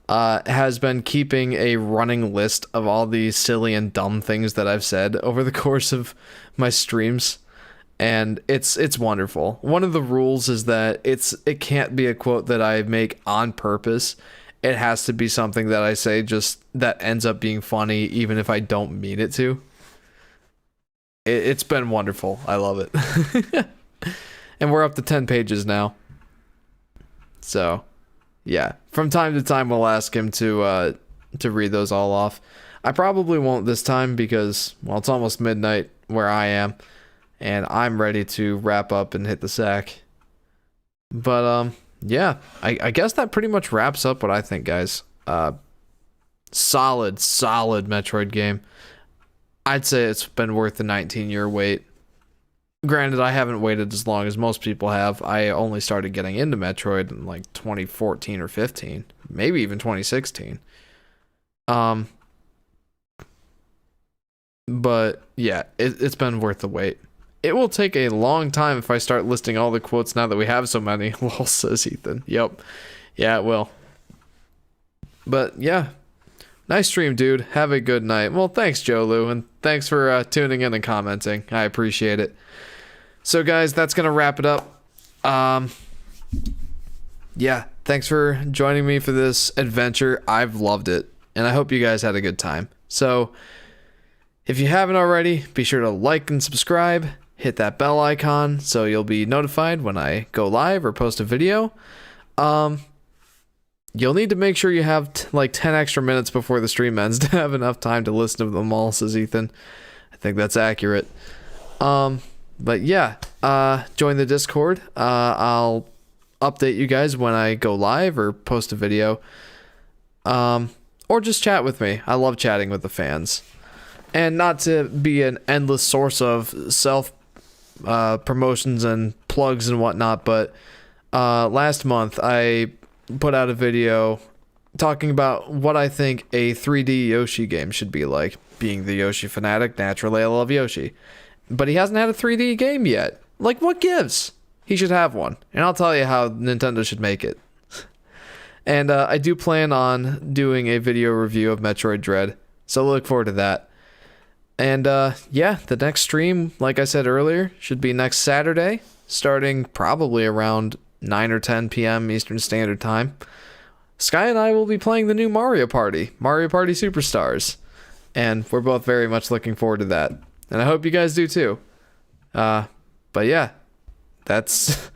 has been keeping a running list of all the silly and dumb things that I've said over the course of my streams, and it's wonderful. One of the rules is that it can't be a quote that I make on purpose, it has to be something that I say just that ends up being funny, even if I don't mean it to. It's been wonderful. I love it. And we're up to 10 pages now. So, yeah. From time to time, we'll ask him to read those all off. I probably won't this time because, well, it's almost midnight where I am. And I'm ready to wrap up and hit the sack. But, yeah. I guess that pretty much wraps up what I think, guys. Solid Metroid game. I'd say it's been worth the 19-year wait. Granted, I haven't waited as long as most people have. I only started getting into Metroid in like 2014 or 15, maybe even 2016. But yeah, it's been worth the wait. It will take a long time if I start listing all the quotes now that we have so many. Lol, says Ethan. Yep. Yeah, it will. But yeah. Nice stream, dude. Have a good night. Well, thanks, Jolu, and thanks for tuning in and commenting. I appreciate it. So, guys, that's going to wrap it up. Yeah, thanks for joining me for this adventure. I've loved it, and I hope you guys had a good time. So, if you haven't already, be sure to like and subscribe. Hit that bell icon so you'll be notified when I go live or post a video. You'll need to make sure you have like 10 extra minutes before the stream ends to have enough time to listen to them all, says Ethan. I think that's accurate. But yeah, join the Discord. I'll update you guys when I go live or post a video. Or just chat with me. I love chatting with the fans. And not to be an endless source of self promotions and plugs and whatnot, but last month I put out a video talking about what I think a 3D Yoshi game should be like. Being the Yoshi Fanatic, naturally I love Yoshi. But he hasn't had a 3D game yet. Like, what gives? He should have one. And I'll tell you how Nintendo should make it. And I do plan on doing a video review of Metroid Dread. So look forward to that. And yeah, the next stream, like I said earlier, should be next Saturday. Starting probably around 9 or 10 p.m. Eastern Standard Time. Sky and I will be playing the new Mario Party Superstars. And we're both very much looking forward to that. And I hope you guys do too. But yeah, that's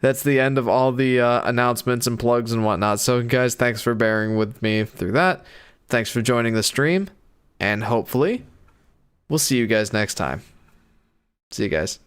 the end of all the announcements and plugs and whatnot. So guys, thanks for bearing with me through that. Thanks for joining the stream. And hopefully, we'll see you guys next time. See you guys.